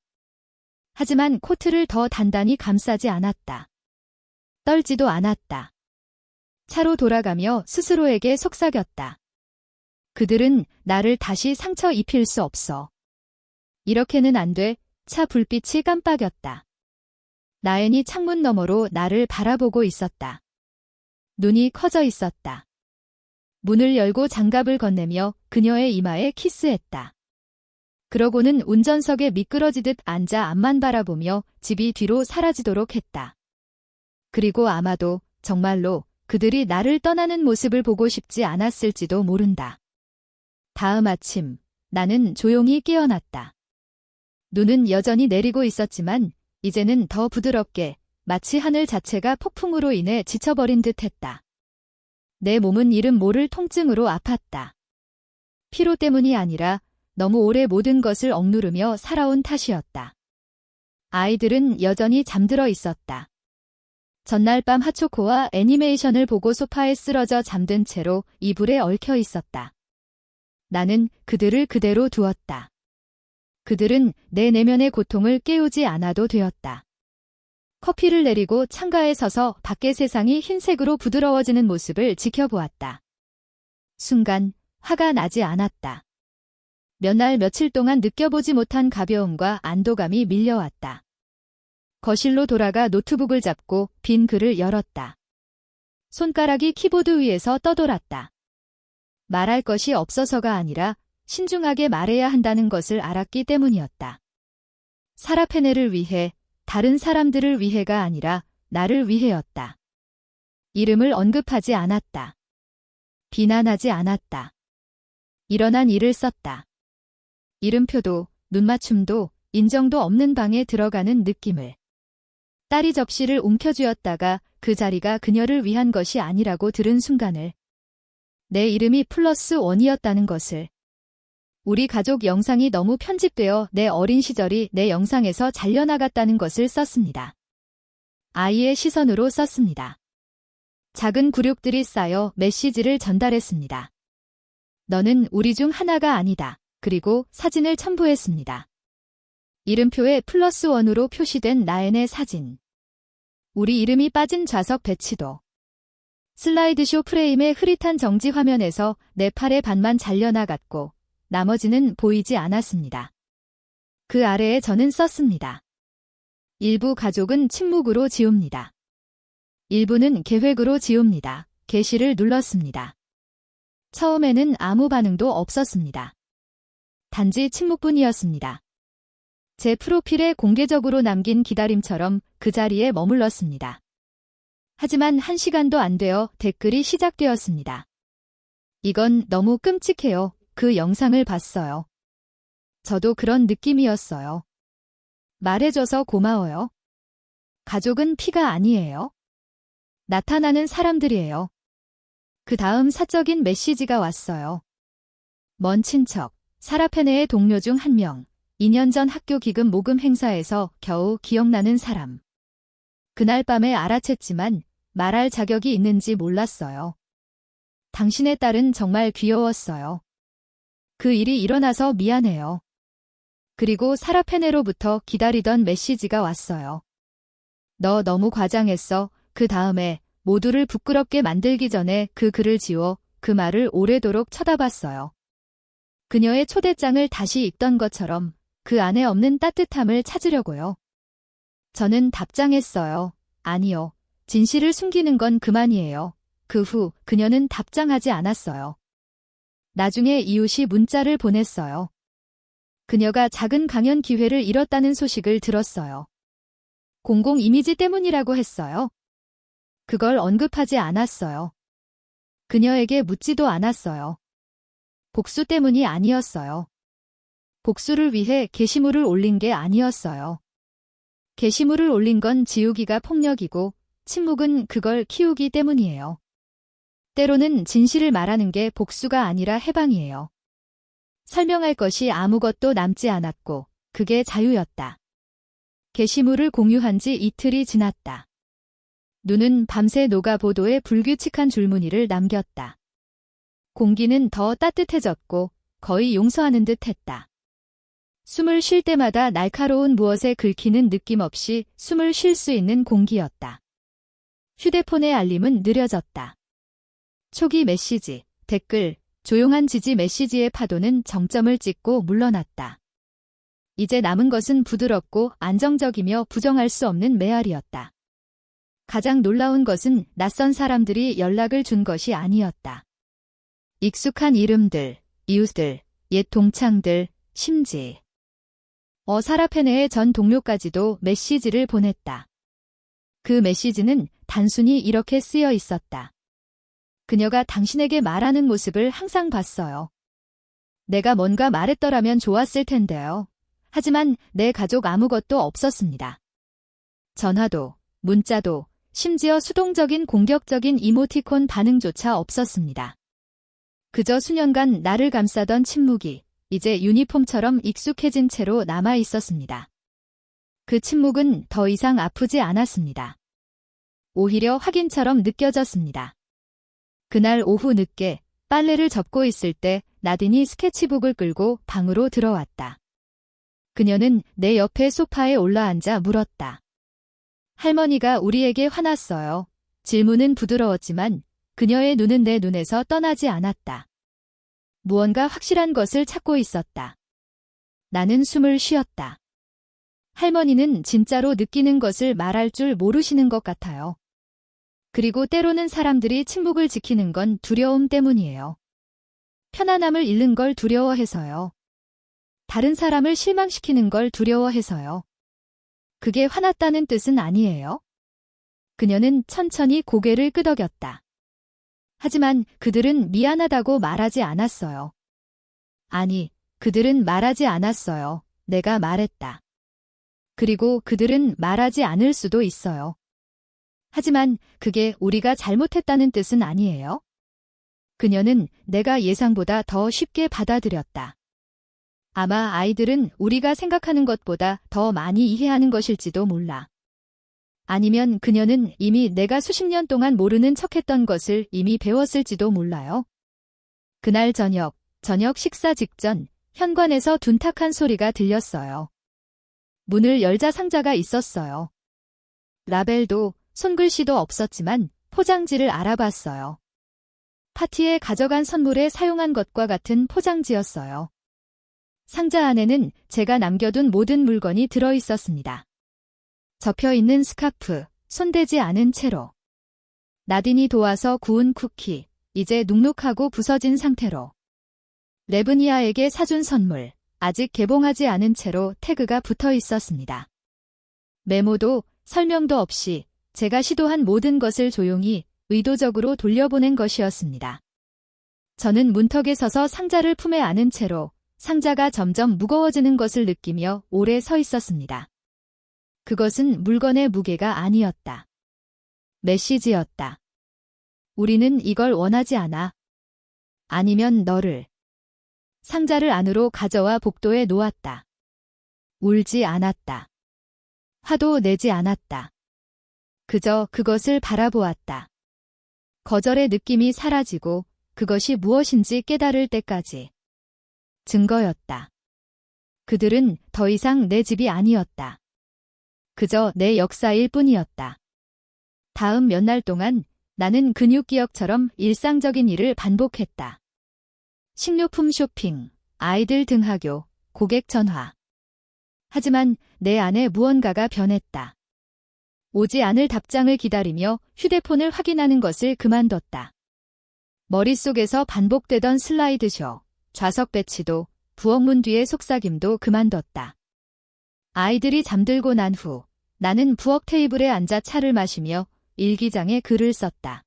하지만 코트를 더 단단히 감싸지 않았다. 떨지도 않았다. 차로 돌아가며 스스로에게 속삭였다. 그들은 나를 다시 상처 입힐 수 없어. 이렇게는 안 돼. 차 불빛이 깜빡였다. 나엔이 창문 너머로 나를 바라보고 있었다. 눈이 커져 있었다. 문을 열고 장갑을 건네며 그녀의 이마에 키스했다. 그러고는 운전석에 미끄러지듯 앉아 앞만 바라보며 집이 뒤로 사라지도록 했다. 그리고 아마도 정말로 그들이 나를 떠나는 모습을 보고 싶지 않았을지도 모른다. 다음 아침 나는 조용히 깨어났다. 눈은 여전히 내리고 있었지만 이제는 더 부드럽게 마치 하늘 자체가 폭풍으로 인해 지쳐버린 듯 했다. 내 몸은 이름 모를 통증으로 아팠다. 피로 때문이 아니라 너무 오래 모든 것을 억누르며 살아온 탓이었다. 아이들은 여전히 잠들어 있었다. 전날 밤 하초코와 애니메이션을 보고 소파에 쓰러져 잠든 채로 이불에 얽혀 있었다. 나는 그들을 그대로 두었다. 그들은 내 내면의 고통을 깨우지 않아도 되었다. 커피를 내리고 창가에 서서 밖의 세상이 흰색으로 부드러워지는 모습을 지켜보았다. 순간 화가 나지 않았다. 몇 날 며칠 동안 느껴보지 못한 가벼움과 안도감이 밀려왔다. 거실로 돌아가 노트북을 잡고 빈 글을 열었다. 손가락이 키보드 위에서 떠돌았다. 말할 것이 없어서가 아니라 신중하게 말해야 한다는 것을 알았기 때문이었다. 사라페네를 위해, 다른 사람들을 위해가 아니라 나를 위해였다. 이름을 언급하지 않았다. 비난하지 않았다. 일어난 일을 썼다. 이름표도, 눈맞춤도, 인정도 없는 방에 들어가는 느낌을. 딸이 접시를 움켜쥐었다가 그 자리가 그녀를 위한 것이 아니라고 들은 순간을. 내 이름이 +1이었다는 것을. 우리 가족 영상이 너무 편집되어 내 어린 시절이 내 영상에서 잘려나갔다는 것을 썼습니다. 아이의 시선으로 썼습니다. 작은 굴욕들이 쌓여 메시지를 전달했습니다. 너는 우리 중 하나가 아니다. 그리고 사진을 첨부했습니다. 이름표에 +1으로 표시된 나엔의 사진. 우리 이름이 빠진 좌석 배치도. 슬라이드쇼 프레임의 흐릿한 정지 화면에서 내 팔의 반만 잘려나갔고 나머지는 보이지 않았습니다. 그 아래에 저는 썼습니다. 일부 가족은 침묵으로 지웁니다. 일부는 계획으로 지웁니다. 게시를 눌렀습니다. 처음에는 아무 반응도 없었습니다. 단지 침묵뿐이었습니다. 제 프로필에 공개적으로 남긴 기다림처럼 그 자리에 머물렀습니다. 하지만 1시간도 안 되어 댓글이 시작되었습니다. 이건 너무 끔찍해요. 그 영상을 봤어요. 저도 그런 느낌이었어요. 말해줘서 고마워요. 가족은 피가 아니에요. 나타나는 사람들이에요. 그 다음 사적인 메시지가 왔어요. 먼 친척, 사라페네의 동료 중 한 명, 2년 전 학교 기금 모금 행사에서 겨우 기억나는 사람. 그날 밤에 알아챘지만 말할 자격이 있는지 몰랐어요. 당신의 딸은 정말 귀여웠어요. 그 일이 일어나서 미안해요. 그리고 사라페네로부터 기다리던 메시지가 왔어요. 너 너무 과장했어. 그 다음에 모두를 부끄럽게 만들기 전에 그 글을 지워 그 말을 오래도록 쳐다봤어요. 그녀의 초대장을 다시 읽던 것처럼 그 안에 없는 따뜻함을 찾으려고요. 저는 답장했어요. 아니요. 진실을 숨기는 건 그만이에요. 그 후 그녀는 답장하지 않았어요. 나중에 이웃이 문자를 보냈어요. 그녀가 작은 강연 기회를 잃었다는 소식을 들었어요. 공공 이미지 때문이라고 했어요. 그걸 언급하지 않았어요. 그녀에게 묻지도 않았어요. 복수 때문이 아니었어요. 복수를 위해 게시물을 올린 게 아니었어요. 게시물을 올린 건 지우기가 폭력이고 침묵은 그걸 키우기 때문이에요. 때로는 진실을 말하는 게 복수가 아니라 해방이에요. 설명할 것이 아무것도 남지 않았고 그게 자유였다. 게시물을 공유한 지 이틀이 지났다. 눈은 밤새 녹아 보도에 불규칙한 줄무늬를 남겼다. 공기는 더 따뜻해졌고 거의 용서하는 듯 했다. 숨을 쉴 때마다 날카로운 무엇에 긁히는 느낌 없이 숨을 쉴 수 있는 공기였다. 휴대폰의 알림은 느려졌다. 초기 메시지, 댓글, 조용한 지지 메시지의 파도는 정점을 찍고 물러났다. 이제 남은 것은 부드럽고 안정적이며 부정할 수 없는 메아리였다. 가장 놀라운 것은 낯선 사람들이 연락을 준 것이 아니었다. 익숙한 이름들, 이웃들, 옛 동창들, 심지. 사라페네의 전 동료까지도 메시지를 보냈다. 그 메시지는 단순히 이렇게 쓰여 있었다. 그녀가 당신에게 말하는 모습을 항상 봤어요. 내가 뭔가 말했더라면 좋았을 텐데요. 하지만 내 가족 아무것도 없었습니다. 전화도, 문자도, 심지어 수동적인 공격적인 이모티콘 반응조차 없었습니다. 그저 수년간 나를 감싸던 침묵이 이제 유니폼처럼 익숙해진 채로 남아 있었습니다. 그 침묵은 더 이상 아프지 않았습니다. 오히려 확인처럼 느껴졌습니다. 그날 오후 늦게 빨래를 접고 있을 때 나딘이 스케치북을 끌고 방으로 들어왔다. 그녀는 내 옆에 소파에 올라앉아 물었다. 할머니가 우리에게 화났어요. 질문은 부드러웠지만 그녀의 눈은 내 눈에서 떠나지 않았다. 무언가 확실한 것을 찾고 있었다. 나는 숨을 쉬었다. 할머니는 진짜로 느끼는 것을 말할 줄 모르시는 것 같아요. 그리고 때로는 사람들이 침묵을 지키는 건 두려움 때문이에요. 편안함을 잃는 걸 두려워해서요. 다른 사람을 실망시키는 걸 두려워해서요. 그게 화났다는 뜻은 아니에요. 그녀는 천천히 고개를 끄덕였다. 하지만 그들은 미안하다고 말하지 않았어요. 아니, 그들은 말하지 않았어요. 내가 말했다. 그리고 그들은 말하지 않을 수도 있어요. 하지만 그게 우리가 잘못했다는 뜻은 아니에요. 그녀는 내가 예상보다 더 쉽게 받아들였다. 아마 아이들은 우리가 생각하는 것보다 더 많이 이해하는 것일지도 몰라. 아니면 그녀는 이미 내가 수십 년 동안 모르는 척했던 것을 이미 배웠을지도 몰라요. 그날 저녁 식사 직전 현관에서 둔탁한 소리가 들렸어요. 문을 열자 상자가 있었어요. 라벨도 손글씨도 없었지만 포장지를 알아봤어요. 파티에 가져간 선물에 사용한 것과 같은 포장지였어요. 상자 안에는 제가 남겨둔 모든 물건이 들어있었습니다. 접혀있는 스카프, 손대지 않은 채로. 나딘이 도와서 구운 쿠키, 이제 눅눅하고 부서진 상태로. 레브니아에게 사준 선물, 아직 개봉하지 않은 채로 태그가 붙어 있었습니다. 메모도 설명도 없이 제가 시도한 모든 것을 조용히 의도적으로 돌려보낸 것이었습니다. 저는 문턱에 서서 상자를 품에 안은 채로 상자가 점점 무거워지는 것을 느끼며 오래 서 있었습니다. 그것은 물건의 무게가 아니었다. 메시지였다. 우리는 이걸 원하지 않아. 아니면 너를. 상자를 안으로 가져와 복도에 놓았다. 울지 않았다. 화도 내지 않았다. 그저 그것을 바라보았다. 거절의 느낌이 사라지고 그것이 무엇인지 깨달을 때까지. 증거였다. 그들은 더 이상 내 집이 아니었다. 그저 내 역사일 뿐이었다. 다음 몇 날 동안 나는 근육기억처럼 일상적인 일을 반복했다. 식료품 쇼핑, 아이들 등하교, 고객 전화. 하지만 내 안에 무언가가 변했다. 오지 않을 답장을 기다리며 휴대폰을 확인하는 것을 그만뒀다. 머릿속에서 반복되던 슬라이드쇼, 좌석 배치도, 부엌문 뒤의 속삭임도 그만뒀다. 아이들이 잠들고 난 후 나는 부엌 테이블에 앉아 차를 마시며 일기장에 글을 썼다.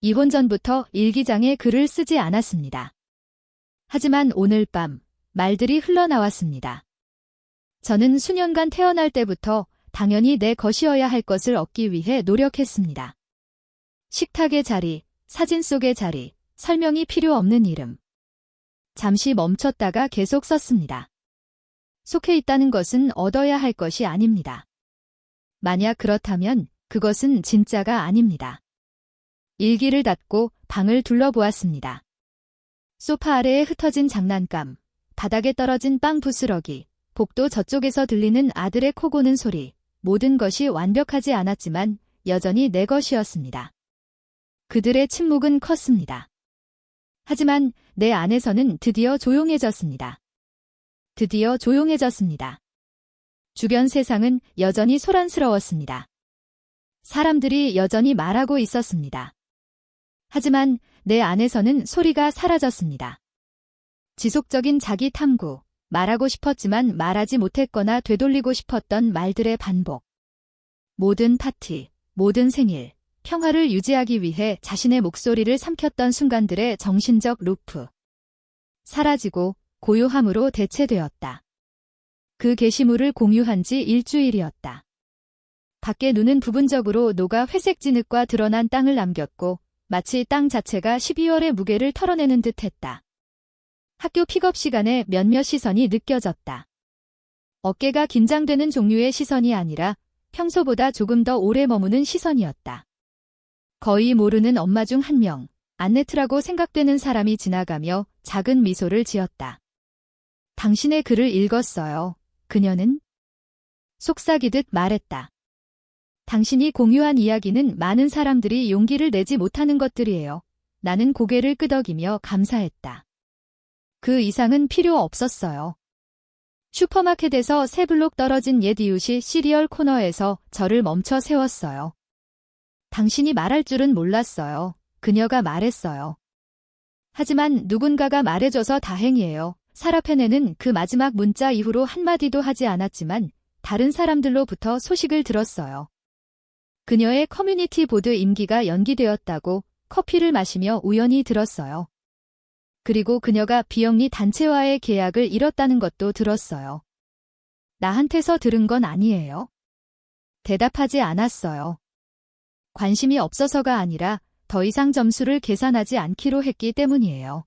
이혼 전부터 일기장에 글을 쓰지 않았습니다. 하지만 오늘 밤 말들이 흘러나왔습니다. 저는 수년간 태어날 때부터 당연히 내 것이어야 할 것을 얻기 위해 노력했습니다. 식탁의 자리, 사진 속의 자리, 설명이 필요 없는 이름. 잠시 멈췄다가 계속 썼습니다. 속해 있다는 것은 얻어야 할 것이 아닙니다. 만약 그렇다면 그것은 진짜가 아닙니다. 일기를 닫고 방을 둘러보았습니다. 소파 아래에 흩어진 장난감, 바닥에 떨어진 빵 부스러기, 복도 저쪽에서 들리는 아들의 코 고는 소리, 모든 것이 완벽하지 않았지만 여전히 내 것이었습니다. 그들의 침묵은 컸습니다. 하지만 내 안에서는 드디어 조용해졌습니다. 드디어 조용해졌습니다. 주변 세상은 여전히 소란스러웠습니다. 사람들이 여전히 말하고 있었습니다. 하지만 내 안에서는 소리가 사라졌습니다. 지속적인 자기 탐구, 말하고 싶었지만 말하지 못했거나 되돌리고 싶었던 말들의 반복. 모든 파티, 모든 생일, 평화를 유지하기 위해 자신의 목소리를 삼켰던 순간들의 정신적 루프. 사라지고 고요함으로 대체되었다. 그 게시물을 공유한 지 일주일이었다. 밖에 눈은 부분적으로 녹아 회색 진흙과 드러난 땅을 남겼고 마치 땅 자체가 12월의 무게를 털어내는 듯 했다. 학교 픽업 시간에 몇몇 시선이 느껴졌다. 어깨가 긴장되는 종류의 시선이 아니라 평소보다 조금 더 오래 머무는 시선이었다. 거의 모르는 엄마 중 한 명, 안네트라고 생각되는 사람이 지나가며 작은 미소를 지었다. 당신의 글을 읽었어요. 그녀는 속삭이듯 말했다. 당신이 공유한 이야기는 많은 사람들이 용기를 내지 못하는 것들이에요. 나는 고개를 끄덕이며 감사했다. 그 이상은 필요 없었어요. 슈퍼마켓에서 세 블록 떨어진 옛 이웃이 시리얼 코너에서 저를 멈춰 세웠어요. 당신이 말할 줄은 몰랐어요. 그녀가 말했어요. 하지만 누군가가 말해줘서 다행이에요. 사라페네는 그 마지막 문자 이후로 한마디도 하지 않았지만 다른 사람들로부터 소식을 들었어요. 그녀의 커뮤니티 보드 임기가 연기되었다고 커피를 마시며 우연히 들었어요. 그리고 그녀가 비영리 단체와의 계약을 잃었다는 것도 들었어요. 나한테서 들은 건 아니에요. 대답하지 않았어요. 관심이 없어서가 아니라 더 이상 점수를 계산하지 않기로 했기 때문이에요.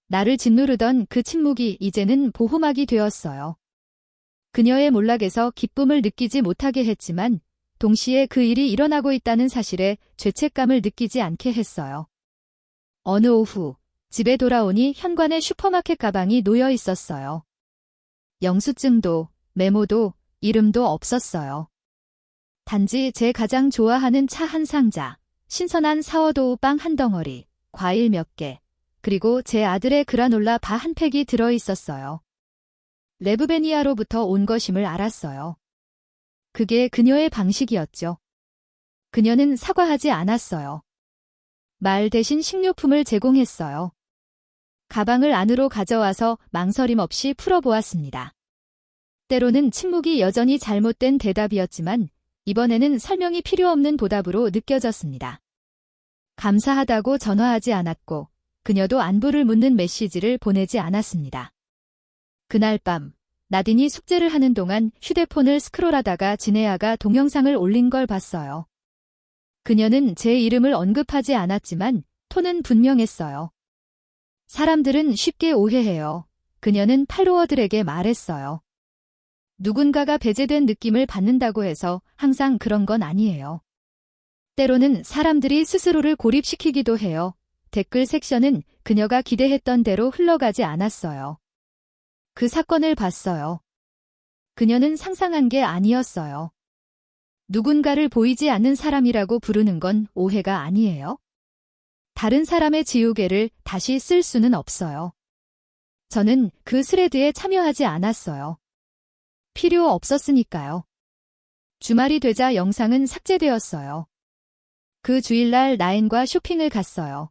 나를 짓누르던 그 침묵이 이제는 보호막이 되었어요. 그녀의 몰락에서 기쁨을 느끼지 못하게 했지만 동시에 그 일이 일어나고 있다는 사실에 죄책감을 느끼지 않게 했어요. 어느 오후 집에 돌아오니 현관에 슈퍼마켓 가방이 놓여 있었어요. 영수증도 메모도 이름도 없었어요. 단지 제 가장 좋아하는 차 한 상자, 신선한 사워도우 빵 한 덩어리, 과일 몇 개, 그리고 제 아들의 그라놀라 바 한 팩이 들어 있었어요. 레브베니아로부터 온 것임을 알았어요. 그게 그녀의 방식이었죠. 그녀는 사과하지 않았어요. 말 대신 식료품을 제공했어요. 가방을 안으로 가져와서 망설임 없이 풀어보았습니다. 때로는 침묵이 여전히 잘못된 대답이었지만 이번에는 설명이 필요 없는 보답으로 느껴졌습니다. 감사하다고 전화하지 않았고 그녀도 안부를 묻는 메시지를 보내지 않았습니다. 그날 밤 나딘이 숙제를 하는 동안 휴대폰을 스크롤하다가 지네아가 동영상을 올린 걸 봤어요. 그녀는 제 이름을 언급하지 않았지만 톤은 분명했어요. 사람들은 쉽게 오해해요. 그녀는 팔로워들에게 말했어요. 누군가가 배제된 느낌을 받는다고 해서 항상 그런 건 아니에요. 때로는 사람들이 스스로를 고립시키기도 해요. 댓글 섹션은 그녀가 기대했던 대로 흘러가지 않았어요. 그 사건을 봤어요. 그녀는 상상한 게 아니었어요. 누군가를 보이지 않는 사람이라고 부르는 건 오해가 아니에요. 다른 사람의 지우개를 다시 쓸 수는 없어요. 저는 그 스레드에 참여하지 않았어요. 필요 없었으니까요. 주말이 되자 영상은 삭제되었어요. 그 주일날 나인과 쇼핑을 갔어요.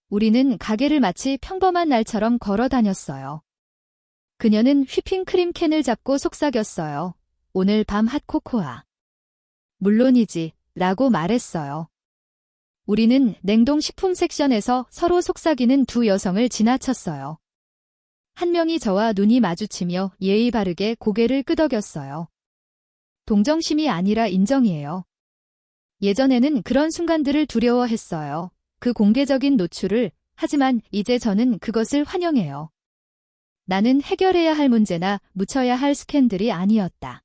우리는 가게를 마치 평범한 날처럼 걸어 다녔어요. 그녀는 휘핑크림 캔을 잡고 속삭였어요. 오늘 밤 핫코코아. 물론이지, 라고 말했어요. 우리는 냉동식품 섹션에서 서로 속삭이는 두 여성을 지나쳤어요. 한 명이 저와 눈이 마주치며 예의 바르게 고개를 끄덕였어요. 동정심이 아니라 인정이에요. 예전에는 그런 순간들을 두려워했어요. 그 공개적인 노출을, 하지만 이제 저는 그것을 환영해요. 나는 해결해야 할 문제나 묻혀야 할 스캔들이 아니었다.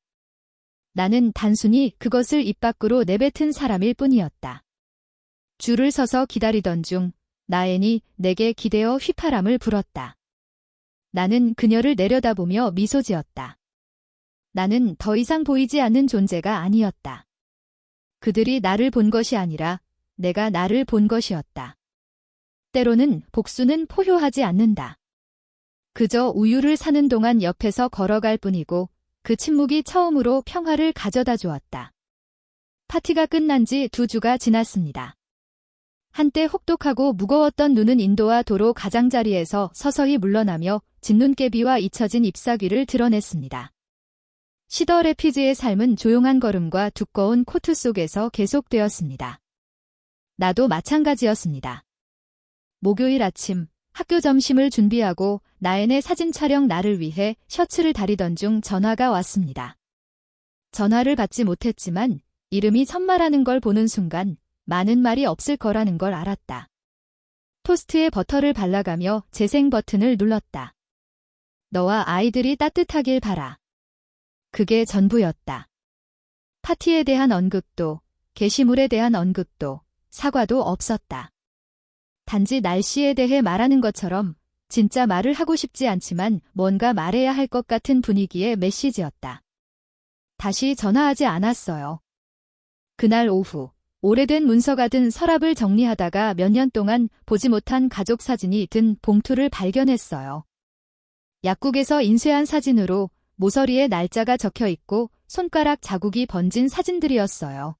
나는 단순히 그것을 입 밖으로 내뱉은 사람일 뿐이었다. 줄을 서서 기다리던 중 나엔이 내게 기대어 휘파람을 불었다. 나는 그녀를 내려다보며 미소 지었다. 나는 더 이상 보이지 않는 존재가 아니었다. 그들이 나를 본 것이 아니라 내가 나를 본 것이었다. 때로는 복수는 포효하지 않는다. 그저 우유를 사는 동안 옆에서 걸어갈 뿐이고 그 침묵이 처음으로 평화를 가져다 주었다. 파티가 끝난 지 2주가 지났습니다. 한때 혹독하고 무거웠던 눈은 인도와 도로 가장자리에서 서서히 물러나며 진눈깨비와 잊혀진 잎사귀를 드러냈습니다. 시더 레피즈의 삶은 조용한 걸음과 두꺼운 코트 속에서 계속되었습니다. 나도 마찬가지였습니다. 목요일 아침 학교 점심을 준비하고 나엔의 사진 촬영 날을 위해 셔츠를 다리던 중 전화가 왔습니다. 전화를 받지 못했지만 이름이 선마라는 걸 보는 순간 많은 말이 없을 거라는 걸 알았다. 토스트에 버터를 발라가며 재생 버튼을 눌렀다. 너와 아이들이 따뜻하길 바라. 그게 전부였다. 파티에 대한 언급도, 게시물에 대한 언급도, 사과도 없었다. 단지 날씨에 대해 말하는 것처럼 진짜 말을 하고 싶지 않지만 뭔가 말해야 할 것 같은 분위기의 메시지였다. 다시 전화하지 않았어요. 그날 오후 오래된 문서가 든 서랍을 정리하다가 몇 년 동안 보지 못한 가족 사진이 든 봉투를 발견했어요. 약국에서 인쇄한 사진으로 모서리에 날짜가 적혀 있고 손가락 자국이 번진 사진들이었어요.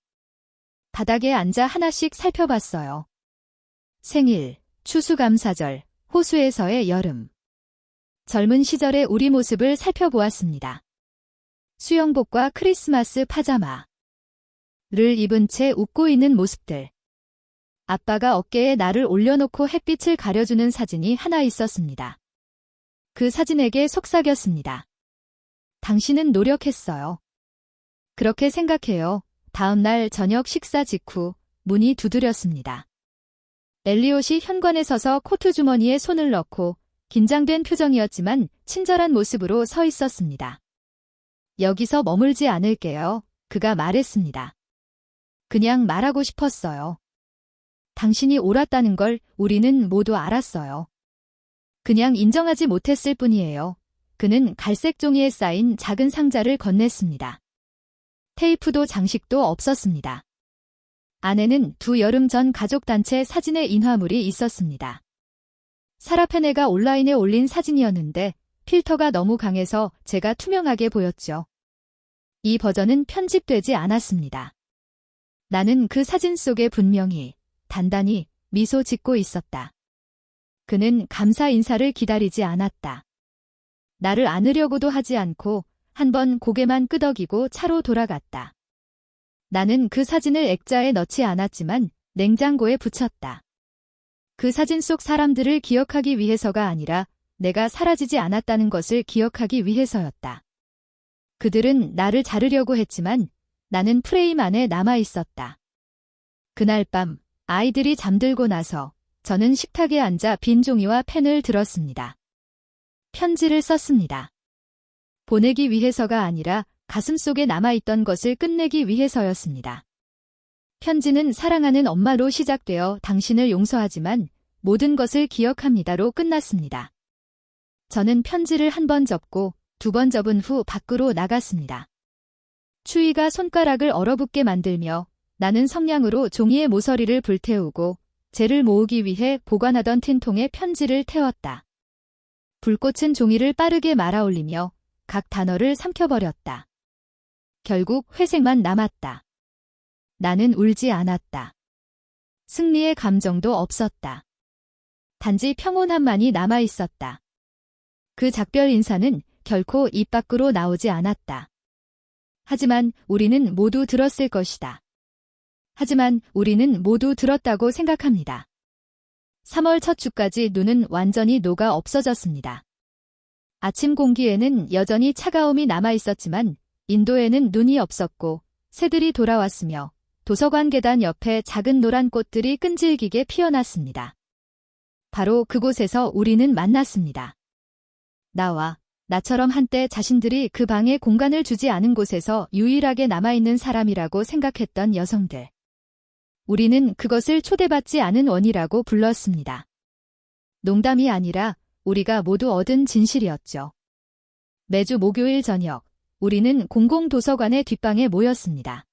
바닥에 앉아 하나씩 살펴봤어요. 생일, 추수감사절, 호수에서의 여름. 젊은 시절의 우리 모습을 살펴보았습니다. 수영복과 크리스마스 파자마. 를 입은 채 웃고 있는 모습들. 아빠가 어깨에 나를 올려놓고 햇빛을 가려주는 사진이 하나 있었습니다. 그 사진에게 속삭였습니다. 당신은 노력했어요. 그렇게 생각해요. 다음 날 저녁 식사 직후 문이 두드렸습니다. 엘리엇이 현관에 서서 코트 주머니에 손을 넣고 긴장된 표정이었지만 친절한 모습으로 서 있었습니다. 여기서 머물지 않을게요. 그가 말했습니다. 그냥 말하고 싶었어요. 당신이 옳았다는 걸 우리는 모두 알았어요. 그냥 인정하지 못했을 뿐이에요. 그는 갈색 종이에 쌓인 작은 상자를 건넸습니다. 테이프도 장식도 없었습니다. 안에는 2여름 전 가족단체 사진의 인화물이 있었습니다. 사라페네가 온라인에 올린 사진이었는데 필터가 너무 강해서 제가 투명하게 보였죠. 이 버전은 편집되지 않았습니다. 나는 그 사진 속에 분명히, 단단히 미소 짓고 있었다. 그는 감사 인사를 기다리지 않았다. 나를 안으려고도 하지 않고 한번 고개만 끄덕이고 차로 돌아갔다. 나는 그 사진을 액자에 넣지 않았지만 냉장고에 붙였다. 그 사진 속 사람들을 기억하기 위해서가 아니라 내가 사라지지 않았다는 것을 기억하기 위해서였다. 그들은 나를 자르려고 했지만 나는 프레임 안에 남아 있었다. 그날 밤 아이들이 잠들고 나서 저는 식탁에 앉아 빈 종이와 펜을 들었습니다. 편지를 썼습니다. 보내기 위해서가 아니라 가슴속에 남아있던 것을 끝내기 위해서였습니다. 편지는 사랑하는 엄마로 시작되어 당신을 용서하지만 모든 것을 기억합니다로 끝났습니다. 저는 편지를 한 번 접고 2번 접은 후 밖으로 나갔습니다. 추위가 손가락을 얼어붙게 만들며 나는 성냥으로 종이의 모서리를 불태우고 재를 모으기 위해 보관하던 틴통에 편지를 태웠다. 불꽃은 종이를 빠르게 말아올리며 각 단어를 삼켜버렸다. 결국 회색만 남았다. 나는 울지 않았다. 승리의 감정도 없었다. 단지 평온함만이 남아있었다. 그 작별 인사는 결코 입 밖으로 나오지 않았다. 하지만 우리는 모두 들었을 것이다. 하지만 우리는 모두 들었다고 생각합니다. 3월 첫 주까지 눈은 완전히 녹아 없어졌습니다. 아침 공기에는 여전히 차가움이 남아있었지만 인도에는 눈이 없었고 새들이 돌아왔으며 도서관 계단 옆에 작은 노란 꽃들이 끈질기게 피어났습니다. 바로 그곳에서 우리는 만났습니다. 나처럼 한때 자신들이 그 방에 공간을 주지 않은 곳에서 유일하게 남아있는 사람이라고 생각했던 여성들. 우리는 그것을 초대받지 않은 원이라고 불렀습니다. 농담이 아니라 우리가 모두 얻은 진실이었죠. 매주 목요일 저녁, 우리는 공공도서관의 뒷방에 모였습니다.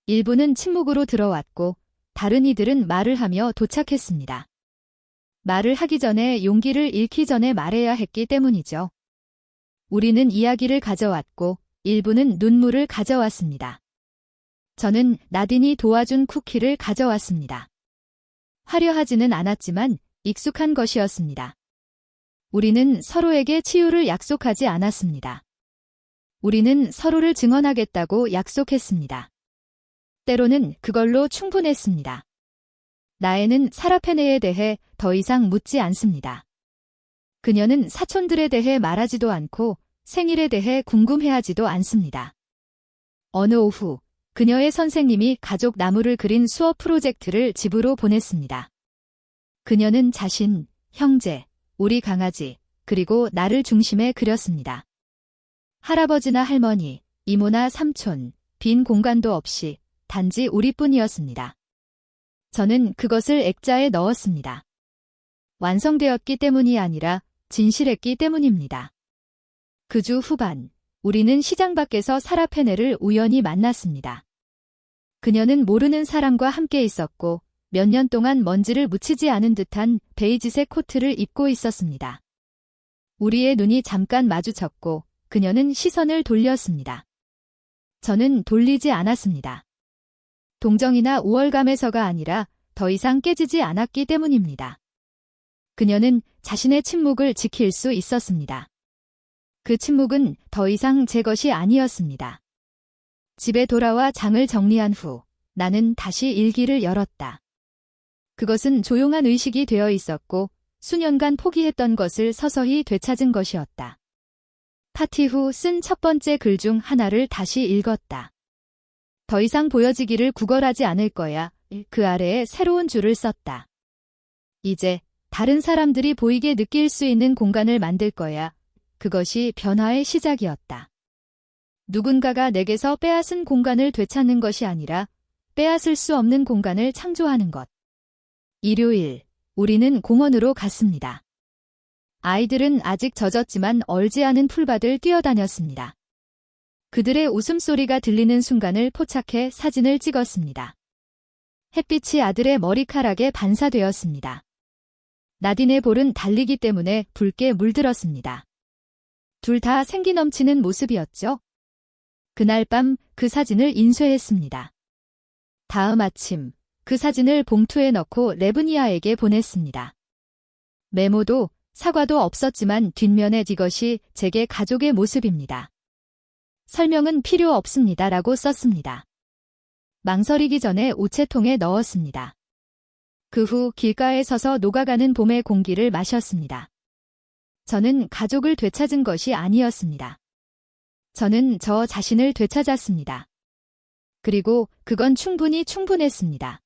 일부는 침묵으로 들어왔고 다른 이들은 말을 하며 도착했습니다. 말을 하기 전에 용기를 잃기 전에 말해야 했기 때문이죠. 우리는 이야기를 가져왔고 일부는 눈물을 가져왔습니다. 저는 나딘이 도와준 쿠키를 가져왔습니다. 화려하지는 않았지만 익숙한 것이었습니다. 우리는 서로에게 치유를 약속하지 않았습니다. 우리는 서로를 증언하겠다고 약속했습니다. 때로는 그걸로 충분했습니다. 나에는 사라페네에 대해 더 이상 묻지 않습니다. 그녀는 사촌들에 대해 말하지도 않고 생일에 대해 궁금해하지도 않습니다. 어느 오후, 그녀의 선생님이 가족 나무를 그린 수업 프로젝트를 집으로 보냈습니다. 그녀는 자신, 형제, 우리 강아지, 그리고 나를 중심에 그렸습니다. 할아버지나 할머니, 이모나 삼촌, 빈 공간도 없이 단지 우리뿐이었습니다. 저는 그것을 액자에 넣었습니다. 완성되었기 때문이 아니라 진실했기 때문입니다. 그 주 후반, 우리는 시장 밖에서 사라페네를 우연히 만났습니다. 그녀는 모르는 사람과 함께 있었고 몇 년 동안 먼지를 묻히지 않은 듯한 베이지색 코트를 입고 있었습니다. 우리의 눈이 잠깐 마주쳤고 그녀는 시선을 돌렸습니다. 저는 돌리지 않았습니다. 동정이나 우월감에서가 아니라 더 이상 깨지지 않았기 때문입니다. 그녀는 자신의 침묵을 지킬 수 있었습니다. 그 침묵은 더 이상 제 것이 아니었습니다. 집에 돌아와 장을 정리한 후 나는 다시 일기를 열었다. 그것은 조용한 의식이 되어 있었고 수년간 포기했던 것을 서서히 되찾은 것이었다. 파티 후 쓴 첫 번째 글 중 하나를 다시 읽었다. 더 이상 보여지기를 구걸하지 않을 거야. 그 아래에 새로운 줄을 썼다. 이제 다른 사람들이 보이게 느낄 수 있는 공간을 만들 거야. 그것이 변화의 시작이었다. 누군가가 내게서 빼앗은 공간을 되찾는 것이 아니라 빼앗을 수 없는 공간을 창조하는 것. 일요일, 우리는 공원으로 갔습니다. 아이들은 아직 젖었지만 얼지 않은 풀밭을 뛰어다녔습니다. 그들의 웃음소리가 들리는 순간을 포착해 사진을 찍었습니다. 햇빛이 아들의 머리카락에 반사되었습니다. 나딘의 볼은 달리기 때문에 붉게 물들었습니다. 둘 다 생기 넘치는 모습이었죠. 그날 밤 그 사진을 인쇄했습니다. 다음 아침 그 사진을 봉투에 넣고 레브니아에게 보냈습니다. 메모도 사과도 없었지만 뒷면에 이것이 제게 가족의 모습입니다. 설명은 필요 없습니다. 라고 썼습니다. 망설이기 전에 우체통에 넣었습니다. 그 후 길가에 서서 녹아가는 봄의 공기를 마셨습니다. 저는 가족을 되찾은 것이 아니었습니다. 저는 저 자신을 되찾았습니다. 그리고 그건 충분했습니다.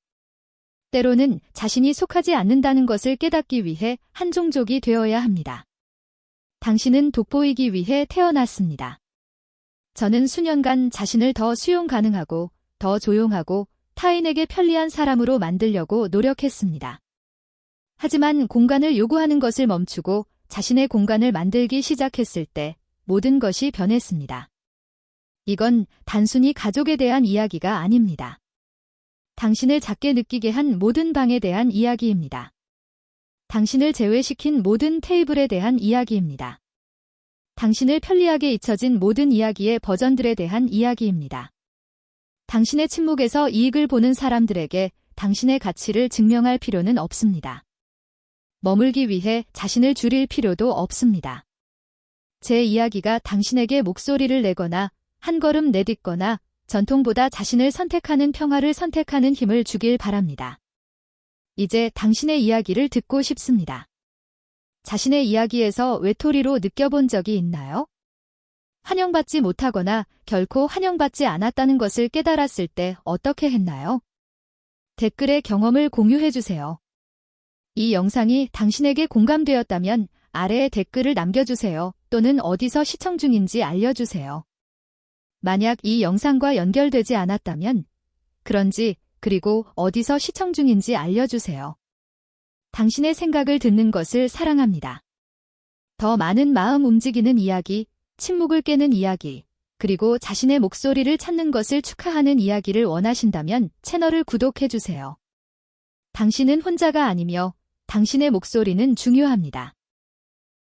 때로는 자신이 속하지 않는다는 것을 깨닫기 위해 한 종족이 되어야 합니다. 당신은 돋보이기 위해 태어났습니다. 저는 수년간 자신을 더 수용 가능하고 더 조용하고 타인에게 편리한 사람으로 만들려고 노력했습니다. 하지만 공간을 요구하는 것을 멈추고 자신의 공간을 만들기 시작했을 때 모든 것이 변했습니다. 이건 단순히 가족에 대한 이야기가 아닙니다. 당신을 작게 느끼게 한 모든 방에 대한 이야기입니다. 당신을 제외시킨 모든 테이블에 대한 이야기입니다. 당신을 편리하게 잊혀진 모든 이야기의 버전들에 대한 이야기입니다. 당신의 침묵에서 이익을 보는 사람들에게 당신의 가치를 증명할 필요는 없습니다. 머물기 위해 자신을 줄일 필요도 없습니다. 제 이야기가 당신에게 목소리를 내거나 한 걸음 내딛거나 전통보다 자신을 선택하는 평화를 선택하는 힘을 주길 바랍니다. 이제 당신의 이야기를 듣고 싶습니다. 자신의 이야기에서 외톨이로 느껴본 적이 있나요? 환영받지 못하거나 결코 환영받지 않았다는 것을 깨달았을 때 어떻게 했나요? 댓글에 경험을 공유해주세요. 이 영상이 당신에게 공감되었다면 아래에 댓글을 남겨주세요. 또는 어디서 시청 중인지 알려주세요. 만약 이 영상과 연결되지 않았다면 그런지 그리고 어디서 시청 중인지 알려주세요. 당신의 생각을 듣는 것을 사랑합니다. 더 많은 마음 움직이는 이야기, 침묵을 깨는 이야기, 그리고 자신의 목소리를 찾는 것을 축하하는 이야기를 원하신다면 채널을 구독해주세요. 당신은 혼자가 아니며 당신의 목소리는 중요합니다.